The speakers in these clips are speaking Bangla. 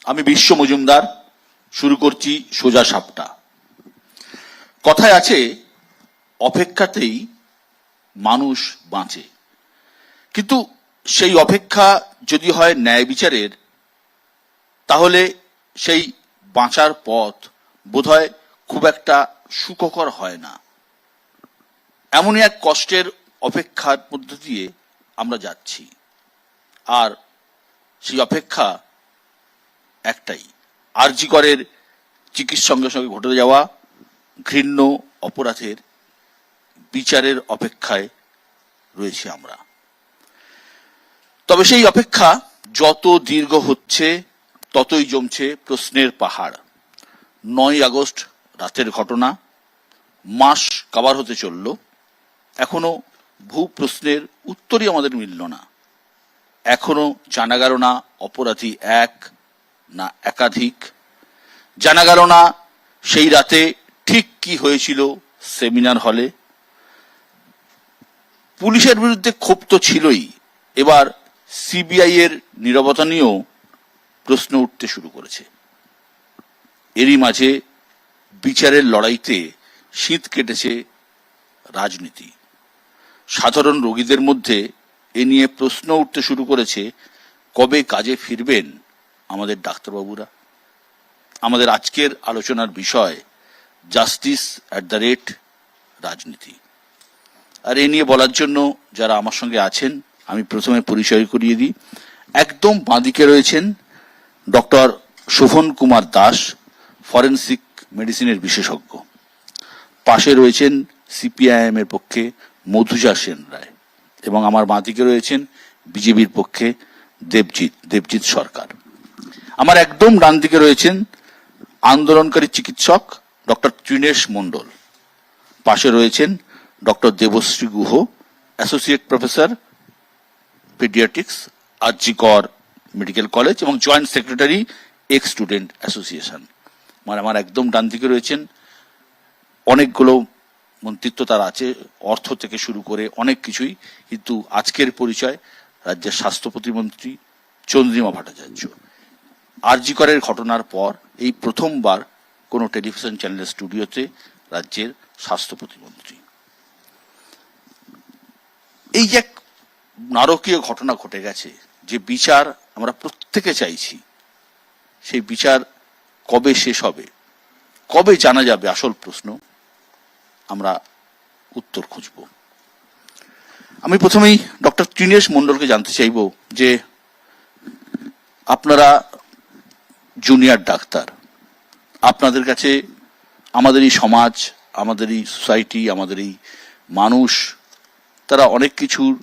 আমি বিশ্ব মজুমদার শুরু করছি সোজা সাপটা। কথায় আছে অপেক্ষাতেই মানুষ বাঁচে, কিন্তু সেই অপেক্ষা যদি হয় ন্যায় বিচারের, তাহলে সেই বাঁচার পথ বোধহয় খুব একটা সুখকর হয় না। এমনই এক কষ্টের অপেক্ষার মধ্য দিয়ে আমরা যাচ্ছি, আর সেই অপেক্ষা একটাই, আরজি করের চিকিৎসার সঙ্গে সঙ্গে ঘটে যাওয়া ঘৃণ্য অপরাধের বিচারের অপেক্ষায় রয়েছি আমরা। তবে সেই অপেক্ষা যত দীর্ঘ হচ্ছে ততই জমছে প্রশ্নের পাহাড়। 9 আগস্ট রাতের ঘটনা মাস কাবার হতে চলল, এখনো ভূ প্রশ্নের উত্তরই আমাদের মিলল না। এখনো জানা গেল না অপরাধী এক না একাধিক, জানা গেল না সেই রাতে ঠিক কি হয়েছিল সেমিনার হলে। পুলিশের বিরুদ্ধে ক্ষোভ তো ছিলই, এবার সিবিআই এর নীরবতা নিয়েও প্রশ্ন উঠতে শুরু করেছে। এরই মাঝে বিচারের লড়াইতে শীত কেটেছে রাজনীতি। সাধারণ রোগীদের মধ্যে এ নিয়ে প্রশ্ন উঠতে শুরু করেছে, কবে কাজে ফিরবেন আমাদের ডাক্তারবাবুরা। আমাদের আজকের আলোচনার বিষয় জাস্টিস অ্যাট দ্য রেট রাজনীতি। আর এ নিয়ে বলার জন্য যারা আমার সঙ্গে আছেন, আমি প্রথমে পরিচয় করিয়ে দিই। একদম বাঁদিকে রয়েছেন ডক্টর শোভন কুমার দাস, ফরেনসিক মেডিসিনের বিশেষজ্ঞ। পাশে রয়েছেন সিপিআইএম এর পক্ষে মধুজা সেন রায়, এবং আমার বাঁদিকে রয়েছেন বিজেপির পক্ষে দেবজিৎ সরকার। আমার একদম ডান দিকে রয়েছেন আন্দোলনকারী চিকিৎসক ডক্টর তৃণেশ মণ্ডল। পাশে রয়েছেন doctor Debashree Guha, associate professor paediatrics, R G Kar medical college এবং joint secretary ex student association. মানে আমার একদম ডান দিকে রয়েছেন অনেকগুলো মন্ত্রিত্ব তার আছে, অর্থ থেকে শুরু করে অনেক কিছুই, কিন্তু আজকের পরিচয় রাজ্যের স্বাস্থ্য প্রতিমন্ত্রী চন্দ্রিমা ভট্টাচার্য। আরজি করের ঘটনার পর এই প্রথমবার কোনো টেলিভিশন চ্যানেলের স্টুডিওতে রাজ্যের স্বাস্থ্য প্রতিমন্ত্রী। এই যে নারকীয় ঘটনা ঘটে গেছে, যে বিচার আমরা প্রত্যেকে চাইছি, সেই বিচার কবে শেষ হবে, কবে জানা যাবে আসল প্রশ্ন, আমরা উত্তর খুঁজব। আমি প্রথমেই ডক্টর তৃণেশ মণ্ডলকে জানতে চাইব যে আপনারা জুনিয়র ডাক্তার, আপনাদের কাছে আমাদের এই সমাজ, আমাদের এই সোসাইটি, আমাদের এই মানুষ, তারা অনেক কিছুর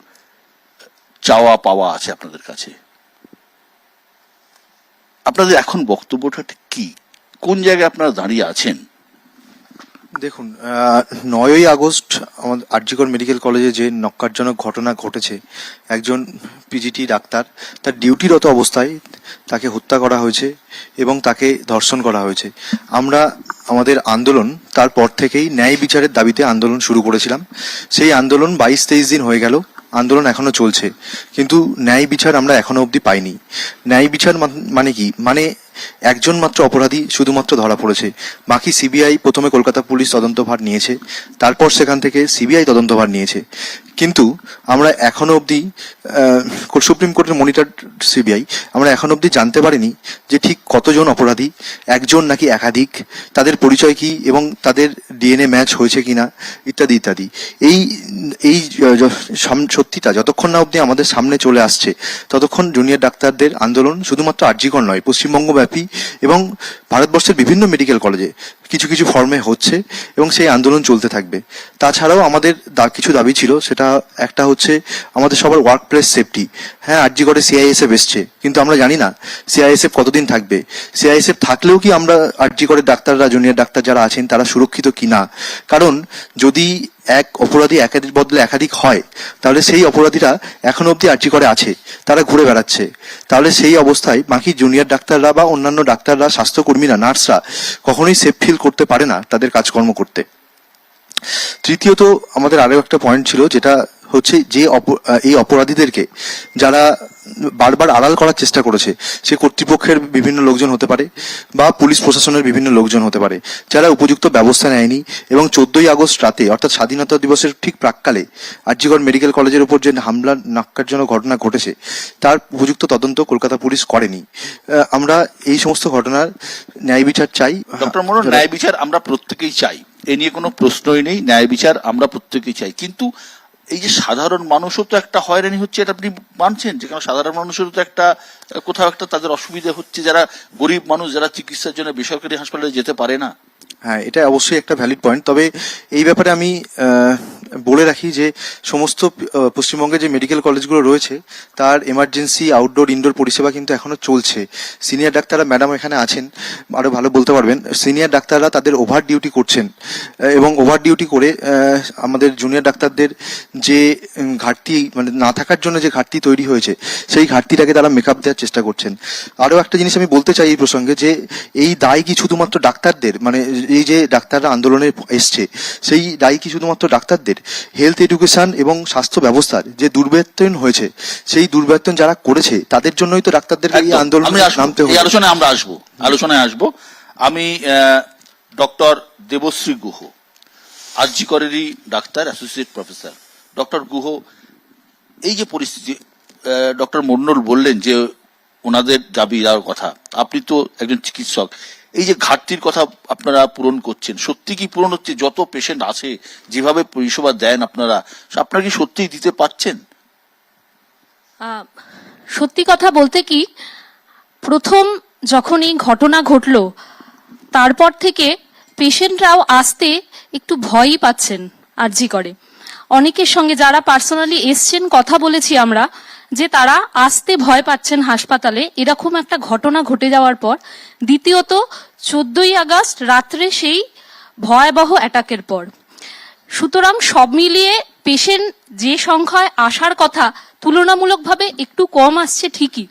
চাওয়া পাওয়া আছে আপনাদের কাছে। আপনাদের এখন বক্তব্যটা ঠিক কি, কোন জায়গায় আপনারা দাঁড়িয়ে আছেন? দেখুন, 9ই আগস্ট আমাদের আরজি কর মেডিকেল কলেজে যে ন্যক্কারজনক ঘটনা ঘটেছে, একজন পিজিটি ডাক্তার তার ডিউটিরত অবস্থায় তাকে হত্যা করা হয়েছে এবং তাকে ধর্ষণ করা হয়েছে। আমরা আমাদের আন্দোলন তারপর থেকেই ন্যায় বিচারের দাবিতে আন্দোলন শুরু করেছিলাম। সেই আন্দোলন 22-23 দিন হয়ে গেল, আন্দোলন এখনো চলছে, কিন্তু ন্যায় বিচার আমরা এখনো অবধি পাইনি। ন্যায় বিচার মানে কি? মানে একজন মাত্র অপরাধী শুধুমাত্র ধরা পড়েছে, বাকি সিবিআই প্রথমে কলকাতা পুলিশ তদন্তভার নিয়েছে, তারপর সেখান থেকে সিবিআই তদন্তভার নিয়েছে, কিন্তু আমরা এখনো অবধি সুপ্রিম কোর্টের মনিটর সিবিআই আমরা এখনো অবধি জানতে পারিনি যে ঠিক কতজন অপরাধী, একজন নাকি একাধিক, তাদের পরিচয় কি এবং তাদের ডিএনএ ম্যাচ হয়েছে কিনা, ইত্যাদি ইত্যাদি। এই এই সত্যিটা যতক্ষণ না অবধি আমাদের সামনে চলে আসছে, ততক্ষণ জুনিয়র ডাক্তারদের আন্দোলন শুধুমাত্র আরজি কর নয়, পশ্চিমবঙ্গব্যাপী এবং ভারতবর্ষের বিভিন্ন মেডিকেল কলেজে কিছু কিছু ফর্মে হচ্ছে এবং সেই আন্দোলন চলতে থাকবে। তাছাড়াও আমাদের কিছু দাবি ছিল, সেটা একটা হচ্ছে আমাদের সবার ওয়ার্ক প্লেস সেফটি। হ্যাঁ, আরজি করে সিআইএসএফ এসছে, কিন্তু আমরা জানি না সিআইএসএফ কতদিন থাকবে। সিআইএসএফ থাকলেও কি আমরা আরজি করে ডাক্তাররা, জুনিয়র ডাক্তার যারা আছেন, তারা সুরক্ষিত কিনা? কারণ যদি এক অপরাধী একাধিক বদলে একাধিক হয়, তাহলে সেই অপরাধীরা এখনো অবধি আরজি করে আছে, তারা ঘুরে বেড়াচ্ছে। তাহলে সেই অবস্থায় বাকি জুনিয়র ডাক্তাররা বা অন্যান্য ডাক্তাররা, স্বাস্থ্যকর্মীরা, নার্সরা কখনোই সেফ ফিল করতে পারে না তাদের কাজকর্ম করতে। তৃতীয়ত আমাদের আরো একটা পয়েন্ট ছিল, যেটা হচ্ছে যে এই অপরাধীদেরকে যারা বারবার আড়াল করার চেষ্টা করেছে, সে কর্তৃপক্ষের বিভিন্ন লোকজন হতে পারে বা পুলিশ প্রশাসনের বিভিন্ন লোকজন হতে পারে, যারা উপযুক্ত ব্যবস্থা নেয়নি এবং 14ই আগস্ট রাতে অর্থাৎ স্বাধীনতা দিবসের ঠিক প্রাক্কালে আরজিকর মেডিকেল কলেজের উপর যে হামলার ন্যক্কারজনক ঘটনা ঘটেছে তার উপযুক্ত তদন্ত কলকাতা পুলিশ করেনি। আমরা এই সমস্ত ঘটনার ন্যায় বিচার চাই। ডক্টর মোড়ল, ন্যায় বিচার আমরা প্রত্যেকেই চাই, এ নিয়ে কোনো প্রশ্নই নেই, ন্যায় বিচার আমরা প্রত্যেকেই চাই। কিন্তু এই যে সাধারণ মানুষও তো একটা হয়রানি হচ্ছে, এটা আপনি মানছেন? যেখানে সাধারণ মানুষেরও তো একটা কোথাও একটা তাদের অসুবিধা হচ্ছে, যারা গরিব মানুষ, যারা চিকিৎসার জন্য বেসরকারি হাসপাতালে যেতে পারে না। হ্যাঁ, এটা অবশ্যই একটা ভ্যালিড পয়েন্ট। তবে এই ব্যাপারে আমি বলে রাখি যে সমস্ত পশ্চিমবঙ্গে যে মেডিকেল কলেজগুলো রয়েছে তার এমার্জেন্সি আউটডোর ইনডোর পরিষেবা কিন্তু এখনো চলছে। সিনিয়র ডাক্তাররা, ম্যাডাম এখানে আছেন, আরো ভালো বলতে পারবেন, সিনিয়র ডাক্তাররা তাদের ওভার ডিউটি করছেন এবং ওভার ডিউটি করে আমাদের জুনিয়র ডাক্তারদের যে ঘাটতি, মানে না থাকার জন্য যে ঘাটতি তৈরি হয়েছে সেই ঘাটতিটাকে তারা মেকআপ দেওয়ার চেষ্টা করছেন। আরো একটা জিনিস আমি বলতে চাই এই প্রসঙ্গে, যে এই দায় কি শুধুমাত্র ডাক্তারদের, মানে এই যে ডাক্তাররা আন্দোলনে এসছে সেই দায় কি শুধুমাত্র ডাক্তারদের? হেলথ এডুকেশন এবং স্বাস্থ্য ব্যবস্থার যে দুর্বৃত্তায়ন হয়েছে, সেই দুর্বৃত্তায়ন যারা করেছে তাদের জন্যই তো ডাক্তারদেরকে এই আন্দোলনে নামতে হবে। এই আলোচনায় আমরা আসবো। আমি ডক্টর দেবশ্রী গুহ, আরজিকরেরই doctor, associate professor. Doctor Guha, এই যে পরিস্থিতি, ডক্টর মন্ডল বললেন যে ওনাদের দাবি দেওয়ার কথা, আপনি তো একজন চিকিৎসক, এই যে ঘাটতির কথা আপনারা পূরণ করছেন, সত্যি কি পূরণ হচ্ছে? যত পেশেন্ট আছে, যেভাবে পরিষেবা দেন আপনারা কি সত্যিই দিতে পারছেন? সত্যি কথা বলতে কি, প্রথম যখন এই ঘটনা ঘটলো তারপর থেকে পেশেন্টরাও আসতে একটু ভয়ই পাচ্ছেন। আরজি করে অনেকের সঙ্গে যারা পার্সোনালি এসছেন কথা বলেছি আমরা, যে তারা আসতে ভয় পাচ্ছেন হাসপাতালে এরকম একটা ঘটনা ঘটে যাওয়ার পর। দ্বিতীয়ত 14ই আগস্ট রাত্রে সেই ভয়াবহ অ্যাটাকের পর। সুতরাং সব মিলিয়ে পেশেন্ট যে সংখ্যায় আসার কথা তুলনামূলকভাবে একটু কম আসছে ঠিকই,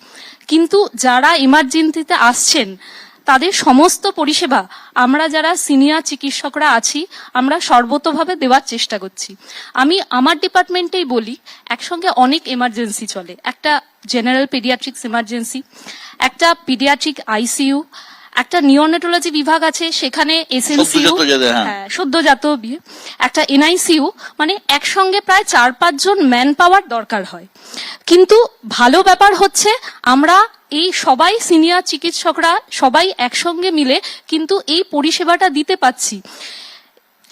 কিন্তু যারা ইমার্জেন্সিতে আসছেন তাদের সমস্ত পরিষেবা আমরা যারা সিনিয়র চিকিৎসকরা আছি আমরা সর্বতোভাবে দেওয়ার চেষ্টা করছি। আমি আমার ডিপার্টমেন্টেই বলি, একসঙ্গে অনেক এমার্জেন্সি চলে। একটা জেনারেল পেডিয়াট্রিক্স এমার্জেন্সি, একটা পিডিয়াট্রিক আইসিইউ, একটা নিওনেটোলজি বিভাগ আছে, সেখানে এসএনসিইউ, সদ্যজাত বিয়ে, একটা এনআইসিইউ, মানে একসঙ্গে প্রায় 4-5 জন ম্যান পাওয়ার দরকার হয়। কিন্তু ভালো ব্যাপার হচ্ছে আমরা এই সবাই সিনিয়র চিকিৎসকরা সবাই একসঙ্গে মিলে কিন্তু এই পরিষেবাটা দিতে পাচ্ছি।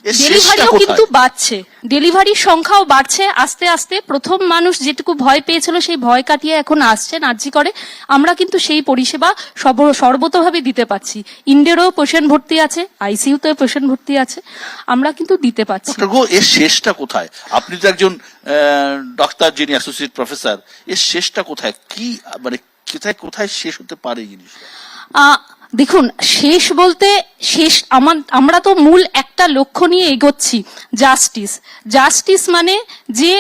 ডেলিভারিও কিন্তু বাড়ছে, ডেলিভারির সংখ্যাও বাড়ছে আস্তে আস্তে। প্রথম মানুষ যেটুকু ভয় পেয়েছিল সেই ভয় কাটিয়ে এখন আসছেন আরজি করে। আমরা কিন্তু সেই পরিষেবা সর্বতোভাবে দিতে পাচ্ছি। ইন্ডোরেও পেশেন্ট ভর্তি আছে, আইসিইউতেও পেশেন্ট ভর্তি আছে, আমরা কিন্তু দিতে পাচ্ছি। এর শেষটা কোথায়? আপনি তো একজন ডাক্তার যিনি অ্যাসোসিয়েট প্রফেসর, এর শেষটা কোথায়? কি মানে কোথায় শেষ হতে পারে জিনিসটা? দেখুন, শেষ বলতে শেষ আমরা তো মূল একটা লক্ষ্য নিয়ে এগোচ্ছি, জাস্টিস মানে যে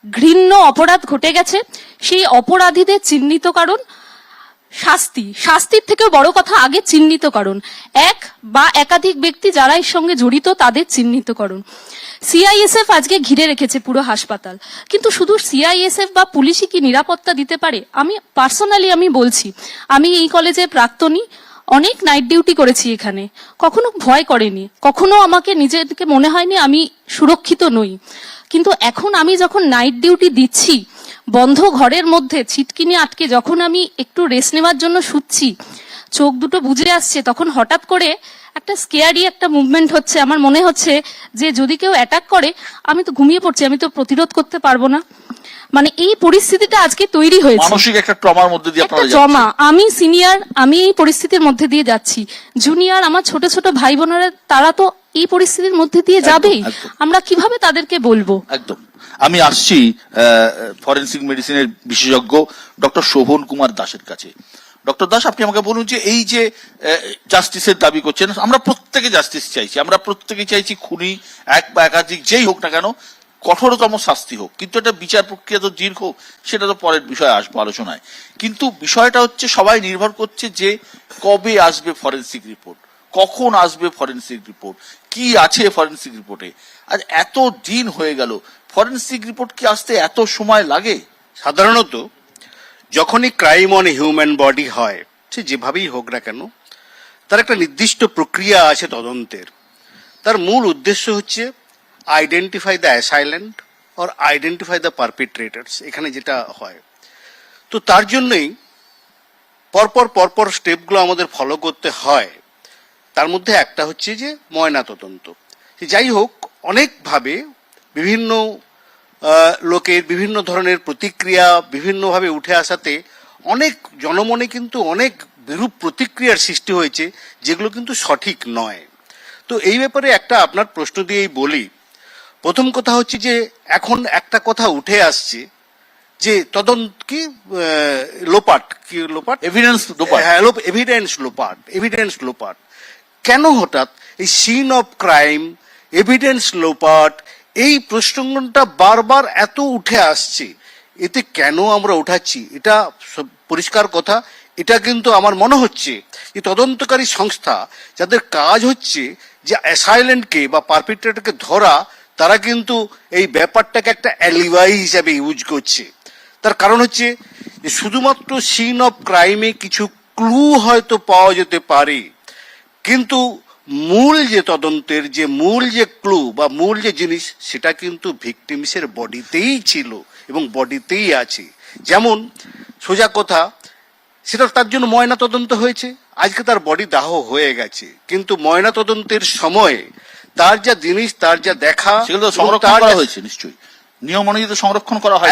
ঘৃণ্য অপরাধ ঘটে গেছে সেই অপরাধীদের চিহ্নিতকরণ, শাস্তির থেকেও বড় কথা আগে চিহ্নিতকরণ, এক বা একাধিক ব্যক্তি যারা এর সঙ্গে জড়িত তাদের চিহ্নিতকরণ। সিআইএসএফ আজকে ঘিরে রেখেছে পুরো হাসপাতাল, কিন্তু শুধু সিআইএসএফ বা পুলিশই কি নিরাপত্তা দিতে পারে? আমি পার্সোনালি বলছি, আমি এই কলেজের প্রাক্তনী, অনেক নাইট ডিউটি করেছি এখানে, কখনো ভয় করেনি, কখনো আমাকে নিজেকে মনে হয়নি আমি সুরক্ষিত নই। কিন্তু এখন আমি যখন নাইট ডিউটি দিচ্ছি, বন্ধ ঘরের মধ্যে ছিটকিনি আটকে যখন আমি একটু রেস্ট নেওয়ার জন্য শুচ্ছি, চোখ দুটো বুজে আসছে, তখন হঠাৎ করে একটা স্কেয়ারি একটা মুভমেন্ট হচ্ছে। আমার মনে হচ্ছে যে যদি কেউ অ্যাটাক করে আমি তো ঘুমিয়ে পড়ছি, আমি তো প্রতিরোধ করতে পারবো না। মানে এই পরিস্থিতিটা আজকে তৈরি হয়েছে, মানসিক একটা ট্রমার মধ্যে দিয়ে আপনারা যাচ্ছেন। ট্রমা, আমি সিনিয়র, আমি এই পরিস্থিতির মধ্যে দিয়ে যাচ্ছি। জুনিয়র আমার ছোট ছোট ভাই বোনেরা তারা তো এই পরিস্থিতির মধ্যে দিয়ে যাবেই, আমরা কিভাবে তাদেরকে বলবো? একদম। আমি আসছি ফরেনসিক মেডিসিনের বিশেষজ্ঞ ডক্টর শোভন কুমার দাসের কাছে। ডক্টর দাস, আপনি আমাকে বলুন যে এই যে জাস্টিসের দাবি করছেন, আমরা প্রত্যেকে জাস্টিস চাইছি, আমরা প্রত্যেকে চাইছি খুনি এক বা একাধিক যেই হোক না কেন কঠোরতম শাস্তি হোক, কিন্তু এটা বিচার প্রক্রিয়া তো দীর্ঘ, সেটা তো পরের বিষয় আসবো আলোচনায়। কিন্তু বিষয়টা হচ্ছে সবাই নির্ভর করছে যে কবে আসবে ফরেনসিক রিপোর্ট, কখন আসবে ফরেন্সিক রিপোর্ট, কি আছে ফরেন্সিক রিপোর্টে? আজ এত দিন হয়ে গেল, ফরেন্সিক রিপোর্ট কি আসতে এত সময় লাগে? সাধারণত যখনই ক্রাইম অন হিউম্যান বডি হয়, সে যেভাবেই হোক না কেন, তার একটা নির্দিষ্ট প্রক্রিয়া আছে তদন্তের। তার মূল উদ্দেশ্য হচ্ছে identify the assailant or identify the পারপিট্রেটার্স, এখানে যেটা হয়। তো তার জন্যই পরপর স্টেপগুলো আমাদের ফলো করতে হয়। তার মধ্যে একটা হচ্ছে যে ময়না তদন্ত। যাই হোক, অনেকভাবে বিভিন্ন লোকের বিভিন্ন ধরনের প্রতিক্রিয়া বিভিন্নভাবে উঠে আসাতে অনেক জনমনে কিন্তু অনেক বিরূপ প্রতিক্রিয়ার সৃষ্টি হয়েছে, যেগুলো কিন্তু সঠিক নয়। তো এই ব্যাপারে একটা আপনার প্রশ্ন দিয়েই বলি। প্রথম কথা হচ্ছে যে এখন একটা কথা উঠে আসছে যে তদন্ত কি লোপাট, এভিডেন্স এভিডেন্স লোপাট। কেন হঠাৎ এই সিন অফ ক্রাইম, এভিডেন্স লোপাট, এই প্রশ্নটা বারবার এত উঠে আসছে? এতে কেন আমরা উঠাচ্ছি? এটা পরিষ্কার কথা, এটা কিন্তু আমার মনে হচ্ছে যে তদন্তকারী সংস্থা যাদের কাজ হচ্ছে যে অ্যাসাইলেন্টকে বা পারপিট্রেটরকে ধরা, তারা কিন্তু এই ব্যাপারটাকে একটা অ্যালিবাই হিসাবে ইউজ করছে। তার কারণ হচ্ছে যে শুধুমাত্র সিন অফ ক্রাইমে কিছু ক্লু হয়তো পাওয়া যেতে পারে, কিন্তু মূল যে তদন্তের যে মূল যে ক্লু বা মূল যে জিনিস, সেটা কিন্তু ভিকটিমসের বডিতেই ছিল এবং বডিতেই আছে। যেমন সোজা কথা, সেটা তার জন্য ময়না তদন্ত হয়েছে, আজকে তার বডি দাহ হয়ে গেছে, কিন্তু ময়না তদন্তের সময়ে তার যা জিনিস, তার যা দেখা, সেগুলো তো সংরক্ষণ করা হয়েছে নিশ্চয়ই, নিয়ম অনুযায়ী সংরক্ষণ করা হয়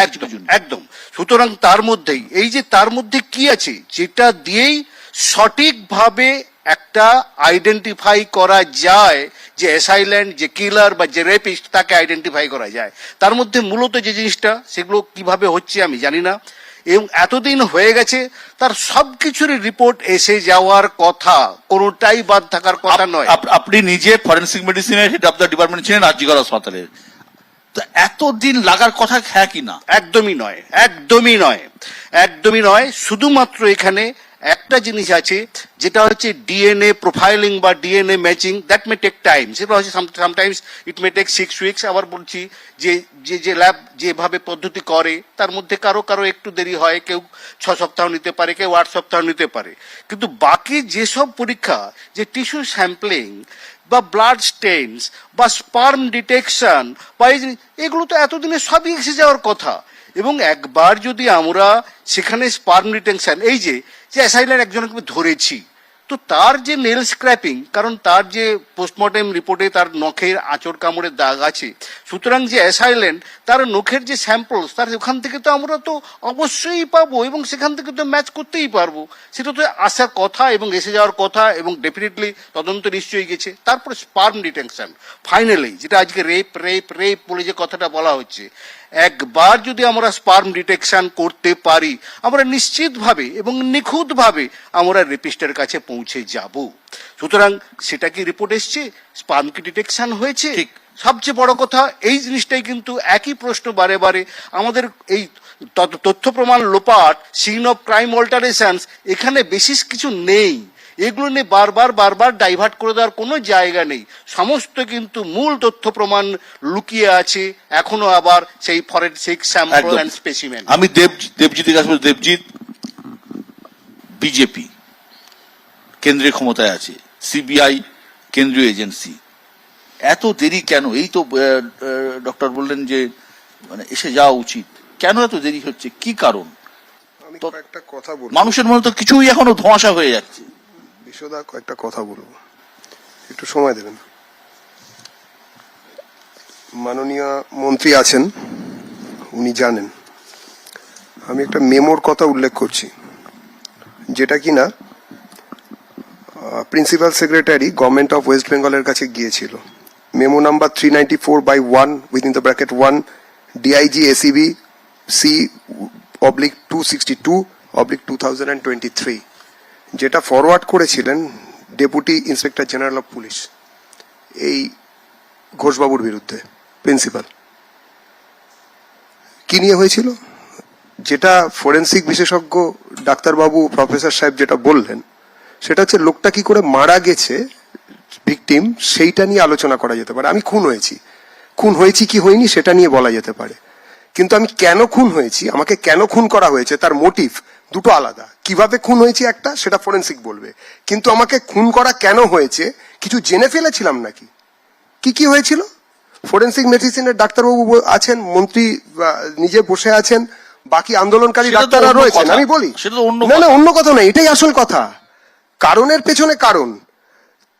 একদম। সুতরাং তার মধ্যেই এই যে তার মধ্যে কি আছে, যেটা দিয়েই সঠিকভাবে একটা আইডেন্টিফাই করা যায় যে অ্যাসাইলেন্ট, যে কিলার বা যে রেপিস্ট, তাকে আইডেন্টিফাই করা যায়। তার মধ্যে মূলত যে জিনিসটা, সেগুলো কিভাবে হচ্ছে আমি জানি না, এবং এতদিন হয়ে গেছে, তার সবকিছুরই রিপোর্ট এসে যাওয়ার কথা, কোনোটাই বাদ থাকার কথা নয়। আপনি নিজে ফরেন্সিক মেডিসিনের হেড অফ দ্য ডিপার্টমেন্ট ছিলেন আরজিকর হাসপাতালের, তো এতদিন লাগার কথা হ্যাঁ কি না? একদমই নয়। শুধুমাত্র এখানে একটা জিনিস আছে, যেটা হচ্ছে ডিএনএ প্রোফাইলিং বা DNA matching. That may take time. সেটা হচ্ছে sometimes it may take 6 weeks. আবার বলছি যে ল্যাব যেভাবে পদ্ধতি করে, তার মধ্যে কারো একটু দেরি হয়, কেউ 6 সপ্তাহ নিতে পারে, কেউ 8 সপ্তাহ নিতে পারে। কিন্তু বাকি যেসব পরীক্ষা, যে টিস্যু স্যাম্পলিং বা ব্লাড স্টেইনস বা স্পার্ম ডিটেকশন বা এগুলো তো এতদিনে সবই এসে যাওয়ার কথা। এবং একবার যদি আমরা সেখানে স্পার্ম ডিটেকশন, এই যে অ্যাসাইলেন্ট একজনকে ধরেছি, তো তার যে নেল স্ক্র্যাপিং, কারণ তার যে পোস্টমর্টেম রিপোর্টে তার নখের আঁচড় কামড়ের দাগ আছে, সুতরাং যে অ্যাসাইলেন্ট, তার নখের যে স্যাম্পলস, তার ওখান থেকে তো আমরা তো অবশ্যই পাবো এবং সেখান থেকে তো ম্যাচ করতেই পারবো। সেটা তো আসার কথা এবং এসে যাওয়ার কথা, এবং ডেফিনেটলি তদন্ত নিশ্চয়ই গেছে। তারপরে স্পার্ম ডিটেকশন, ফাইনালি যেটা আজকে রেপ বলে যে কথাটা বলা হচ্ছে, একবার যদি আমরা স্পার্ম ডিটেকশন করতে পারি, আমরা নিশ্চিতভাবে এবং নিখুঁতভাবে আমরা রেপিস্টের কাছে পৌঁছে যাব। সুতরাং সেটা কি রিপোর্ট এসছে, স্পার্ম কি ডিটেকশন হয়েছে? ঠিক। সবচেয়ে বড় কথা এই জিনিসটাই কিন্তু একই প্রশ্ন বারে আমাদের, এই তথ্য প্রমাণ লোপাট, সিন অফ ক্রাইম অল্টারেশনস, এখানে বেশি কিছু নেই। এগুলো নিয়ে বারবার ডাইভার্ট করে দেওয়ার কোনো জায়গা নেই। সমস্ত কিন্তু মূল তথ্য প্রমাণ লুকিয়ে আছে এখনো, আবার সেই ফরেনসিক স্যাম্পল এন্ড স্পেসিমেন। আমি দেবজিতের কাছে, দেবজিৎ, বিজেপি কেন্দ্রীয় ক্ষমতায় আছে, সিবিআই কেন্দ্রীয় এজেন্সি, এত দেরি কেন? এই তো ডক্টর বললেন যে মানে এসে যাওয়া উচিত, কেন এত দেরি হচ্ছে, কি কারণ? আমি একটা কথা বলবো, মানুষের মনে তো কিছুই এখনো ধোঁয়াশা হয়ে যাচ্ছে। বিশদা কয়েকটা কথা বলবো, একটু সময় দেবেন। মাননীয় মন্ত্রী আছেন, উনি জানেন আমি একটা মেমোর কথা উল্লেখ করছি, যেটা কিনা principal secretary government of West বেঙ্গলের কাছে গিয়েছিল। Memo number 394/1 within the bracket 1 DIG ACB C/262/2023, যেটা ফরওয়ার্ড করেছিলেন deputy inspector general of police এই ঘোষবাবুর বিরুদ্ধে, প্রিন্সিপাল। কি নিয়ে হয়েছিল, যেটা ফরেন্সিক বিশেষজ্ঞ ডাক্তারবাবু প্রফেসর সাহেব যেটা বললেন, সেটা হচ্ছে লোকটা কি করে মারা গেছে ভিকটিম সেইটা নিয়ে আলোচনা করা যেতে পারে। আমি খুন হয়েছি কি হয়নি সেটা নিয়ে বলা যেতে পারে, কিন্তু আমি কেন খুন হয়েছি, আমাকে কেন খুন করা হয়েছে, তার মোটিভ দুটো আলাদা। কিভাবে খুন হয়েছি একটা, সেটা ফরেন্সিক বলবে, কিন্তু আমাকে খুন করা কেন হয়েছে, কিছু জেনে ফেলেছিলাম নাকি, কি হয়েছিল? ফরেন্সিক মেডিসিনের ডাক্তারবাবু আছেন, মন্ত্রী নিজে বসে আছেন, বাকি আন্দোলনকারী সেটা তো ডাক্তাররা অন্য রয়েছেন। কথা। আমি বলি সেটা তো অন্য না কথা। অন্য কথা নয়, এটাই আসল কথা। কারণের পেছনে কারণ।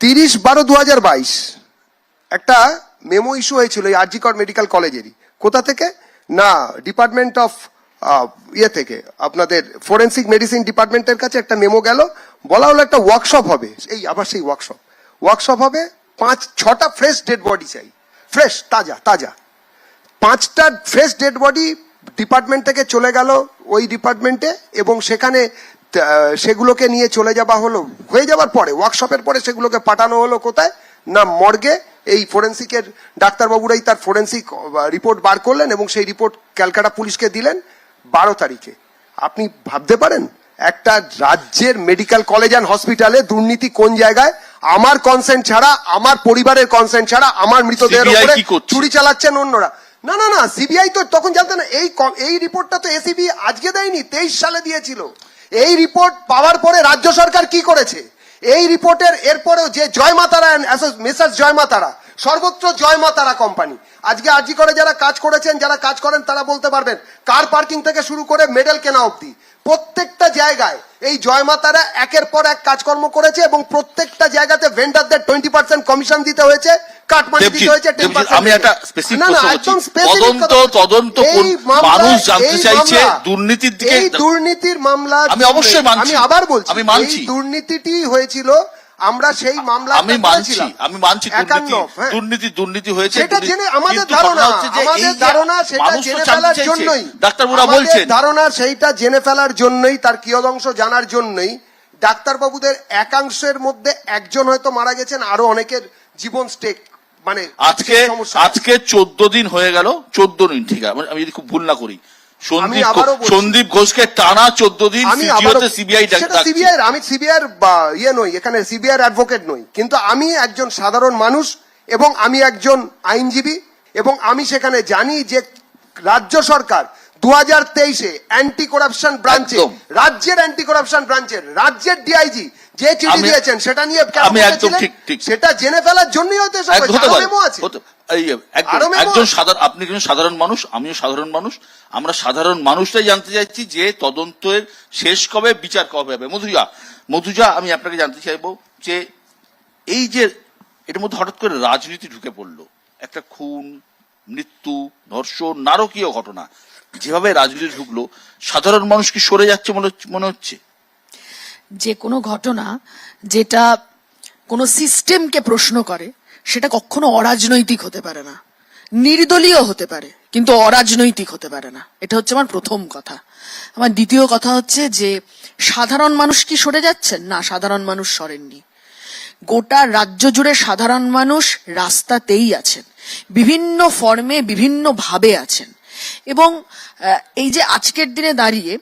30/12/2022 একটা মেমো ইস্যু হয়েছিল এই আরজিকর মেডিকেল কলেজেরই। কোথা থেকে না, ডিপার্টমেন্ট অফ থেকে, আপনাদের ফরেন্সিক মেডিসিন ডিপার্টমেন্টের কাছে একটা মেমো গেল, বলা হলো একটা ওয়ার্কশপ হবে, আবার সেই ওয়ার্কশপ হবে, 5-6টা ফ্রেশ ডেড বডি চাই, ফ্রেশ তাজা 5টা ফ্রেশ ডেড বডি ডিপার্টমেন্ট থেকে চলে গেল ওই ডিপার্টমেন্টে, এবং সেখানে সেগুলোকে নিয়ে চলে যাওয়া হলো। হয়ে যাওয়ার পরে ওয়ার্কশপের পরে সেগুলোকে পাঠানো হলো কোথায় না, মর্গে। এই ফরেন্সিকের ডাক্তারবাবুরাই তার ফরেন্সিক রিপোর্ট বার করলেন এবং সেই রিপোর্ট ক্যালকাটা পুলিশকে দিলেন 12 তারিখে। আপনি ভাবতে পারেন একটা রাজ্যের মেডিকেল কলেজ অ্যান্ড হসপিটালে দুর্নীতি কোন জায়গায়? আমার কনসেন্ট ছাড়া, আমার পরিবারের কনসেন্ট ছাড়া আমার মৃতদেহের CBI উপরে কি করছে? চুরি চালাচ্ছেন অন্যরা। না সিবিআই তো তখন জানতেন না। এই রিপোর্টটা তো এসিবি আজকে দেয়নি, 23 সালে দিয়েছিল। এই রিপোর্ট পাওয়ার পরে রাজ্য সরকার কি করেছে? এই রিপোর্টের এরপরেও যে জয় মাতারা মেসার্স জয় মাতারা, সর্বত্র জয় মাতারা কোম্পানি, আজকে আরজি করে যারা কাজ করেছেন, যারা কাজ করেন তারা বলতে পারবেন, কার পার্কিং থেকে শুরু করে মেডেল কেনা অবধি প্রত্যেকটা জায়গায় এই জয় মাতারা একের পর এক কাজকর্ম করেছে, এবং প্রত্যেকটা জায়গাতে ভেন্ডারদের 20% কমিশন দিতে হয়েছে, কাটমানি দিতে হয়েছে 10%। আমি একটা স্পেসিফিক না, প্রশ্ন একদম করছি। specific তদন্ত এই মামলা, মানুষ জানতে এই চাইছে মামলা, দুর্নীতির দিকে। এই দুর্নীতির মামলা আমি অবশ্যই মানছি। আমি আবার বলছি, আমি মানছি। এই দুর্নীতিটি হয়েছিল, আমরা সেই মামলা আমি মানছি দুর্নীতি হয়েছে, সেটা জেনে আমাদের কিন্তু ধারণা, ঘটনা হচ্ছে যে এই যে ধারণা সেটা মানুষ তো জেনে জানতে ফেলার চাইছে। জন্যই, ডাক্তারবাবুরা আমাদের বলছেন ধারণা সেইটা জেনে ফেলার জন্যই, তার কিয়দংশ জানার জন্যই ডাক্তারবাবুদের একাংশের মধ্যে একজন হয়তো মারা গেছেন, আরো অনেকের জীবন স্টেক, মানে আজকে 14 দিন হয়ে গেল, 14 দিন, ঠিক আছে, আমি যদি খুব ভুল না করি, সন্দীপ ঘোষকে টানা 14 দিন সিবিআই আমি সিবিআই নই, এখানে সিবিআই অ্যাডভোকেট নই, কিন্তু আমি একজন সাধারণ মানুষ এবং আমি একজন আইনজীবী, এবং আমি সেখানে জানি যে রাজ্য সরকার 2023-এ অ্যান্টি করাপশন ব্রাঞ্চে, রাজ্যের অ্যান্টি করাপশন ব্রাঞ্চের রাজ্যের ডিআইজি যে চিঠি দিয়েছেন সেটা নিয়ে আমি একদম ঠিক সেটা জেনে ফেলার জন্যই হয়তো আছে। আপনি একজন সাধারণ মানুষ, আমিও সাধারণ মানুষ, আমরা সাধারণ মানুষটাই জানতে চাইছি যে তদন্তের শেষ কবে, বিচার কবে হবে। মধুজা, আমি আপনাকে জানতে চাইবো যে এই যে এটার মধ্যে হঠাৎ করে রাজনীতি ঢুকে পড়লো, একটা খুন, মৃত্যু, ধর্ষণ, নারকীয় ঘটনা, যেভাবে রাজনীতি ঢুকলো, সাধারণ মানুষ কি সরে যাচ্ছে মনে হচ্ছে? যে কোনো ঘটনা যেটা কোনো সিস্টেমকে প্রশ্ন করে সেটা কখনো অরাজনৈতিক হতে পারে না, নির্দলীয় হতে পারে কিন্তু অরাজনৈতিক হতে পারে না। এটা হচ্ছে আমার প্রথম কথা। আমার দ্বিতীয় কথা হচ্ছে যে সাধারণ মানুষ কি সরে যাচ্ছেন? না, সাধারণ মানুষ সরেননি। গোটা রাজ্য জুড়ে সাধারণ মানুষ রাস্তাতেই আছেন, বিভিন্ন ফর্মে বিভিন্ন ভাবে আছেন। এবং এই যে আজকের দিনে দাঁড়িয়ে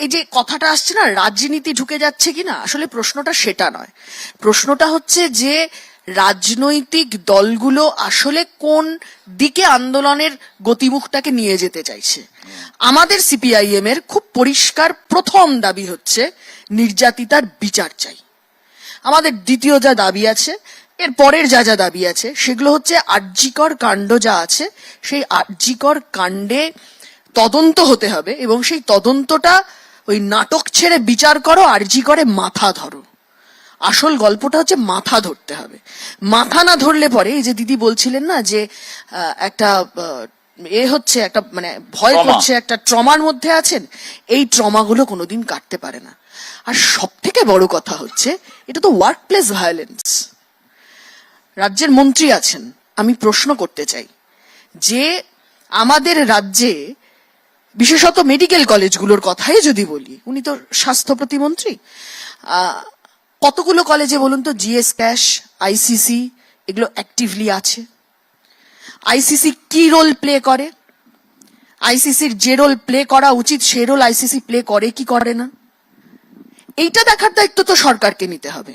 এই যে কথাটা আসছে না, রাজনীতি ঢুকে যাচ্ছে কিনা, আসলে প্রশ্নটা সেটা নয়। প্রশ্নটা হচ্ছে যে রাজনৈতিক দলগুলো আসলে কোন দিকে আন্দোলনের গতিমুখটাকে নিয়ে যেতে চাইছে। আমাদের সিপিআইএম এর খুব পরিষ্কার প্রথম দাবি হচ্ছে নির্যাতিতার বিচার চাই। আমাদের দ্বিতীয় যা দাবি আছে, এর পরের যা দাবি আছে, সেগুলো হচ্ছে আরজিকর কাণ্ড যা আছে সেই আরজিকর কাণ্ডে তদন্ত হতে হবে, এবং সেই তদন্তটা ওই নাটক ছেড়ে বিচার করো, আরজি করে মাথা ধরো। আসল গল্পটা হচ্ছে মাথা ধরতে হবে। মাথা না ধরলে পরে, এই যে দিদি বলছিলেন না যে একটা হচ্ছে একটা মানে ভয় করছে, একটা ট্রমার মধ্যে আছেন, এই ট্রমাগুলো কোনোদিন কাটতে পারে না। আর সব থেকে বড় কথা হচ্ছে এটা তো ওয়ার্ক প্লেস ভায়োলেন্স। রাজ্যের মন্ত্রী আছেন, আমি প্রশ্ন করতে চাই যে আমাদের রাজ্যে বিশেষত মেডিকেল কলেজগুলোর কথাই যদি বলি, উনি তো স্বাস্থ্য প্রতিমন্ত্রী, কতগুলো কলেজে বলুন তো জিএস ক্যাশ, আইসিসি এগুলো অ্যাক্টিভলি আছে? আইসিসি কি রোল প্লে করে? আইসিসির যে রোল প্লে করা উচিত সে রোল আইসিসি প্লে করে কি করে না, এইটা দেখার দায়িত্ব তো সরকারকে নিতে হবে।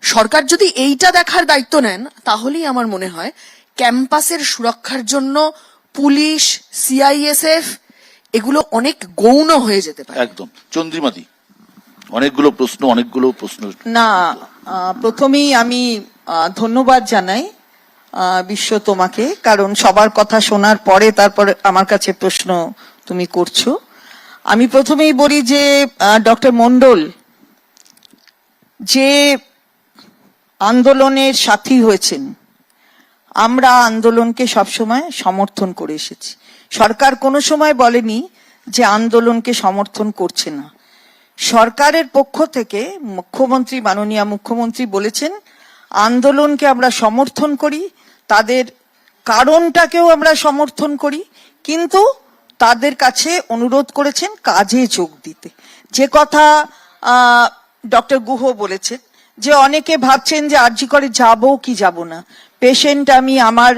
সরকার যদি এইটা দেখার দায়িত্ব নেন তাহলেই আমার মনে হয় ক্যাম্পাসের সুরক্ষার জন্য পুলিশ, সিআইএসএফ এগুলো অনেক গৌণ হয়ে যেতে পারে। একদম। চন্দ্রিমাদি, অনেকগুলো প্রশ্ন। না, প্রথমেই আমি ধন্যবাদ জানাই বিশ্ব তোমাকে, কারণ সবার কথা শোনার পরে তারপর আমার কাছে প্রশ্ন তুমি করছো। আমি প্রথমেই বলি যে ডক্টর মন্ডল যে আন্দোলনের সাথী হয়েছেন, আমরা আন্দোলনকে সবসময় সমর্থন করে এসেছি। সরকার কোনো সময় বলেনি যে আন্দোলনকে সমর্থন করছে না। সরকারের পক্ষ থেকে মুখ্যমন্ত্রী, মাননীয় মুখ্যমন্ত্রী বলেছেন আন্দোলনকে আমরা সমর্থন করি, তাদের কারণটাকেও আমরা সমর্থন করি, কিন্তু তাদের কাছে অনুরোধ করেছেন কাজে যোগ দিতে। যে কথা ডক্টর গুহ বলেছেন যে অনেকে ভাবছেন যে আরজি করে যাব কি যাব না, পেশেন্ট আমি, আমার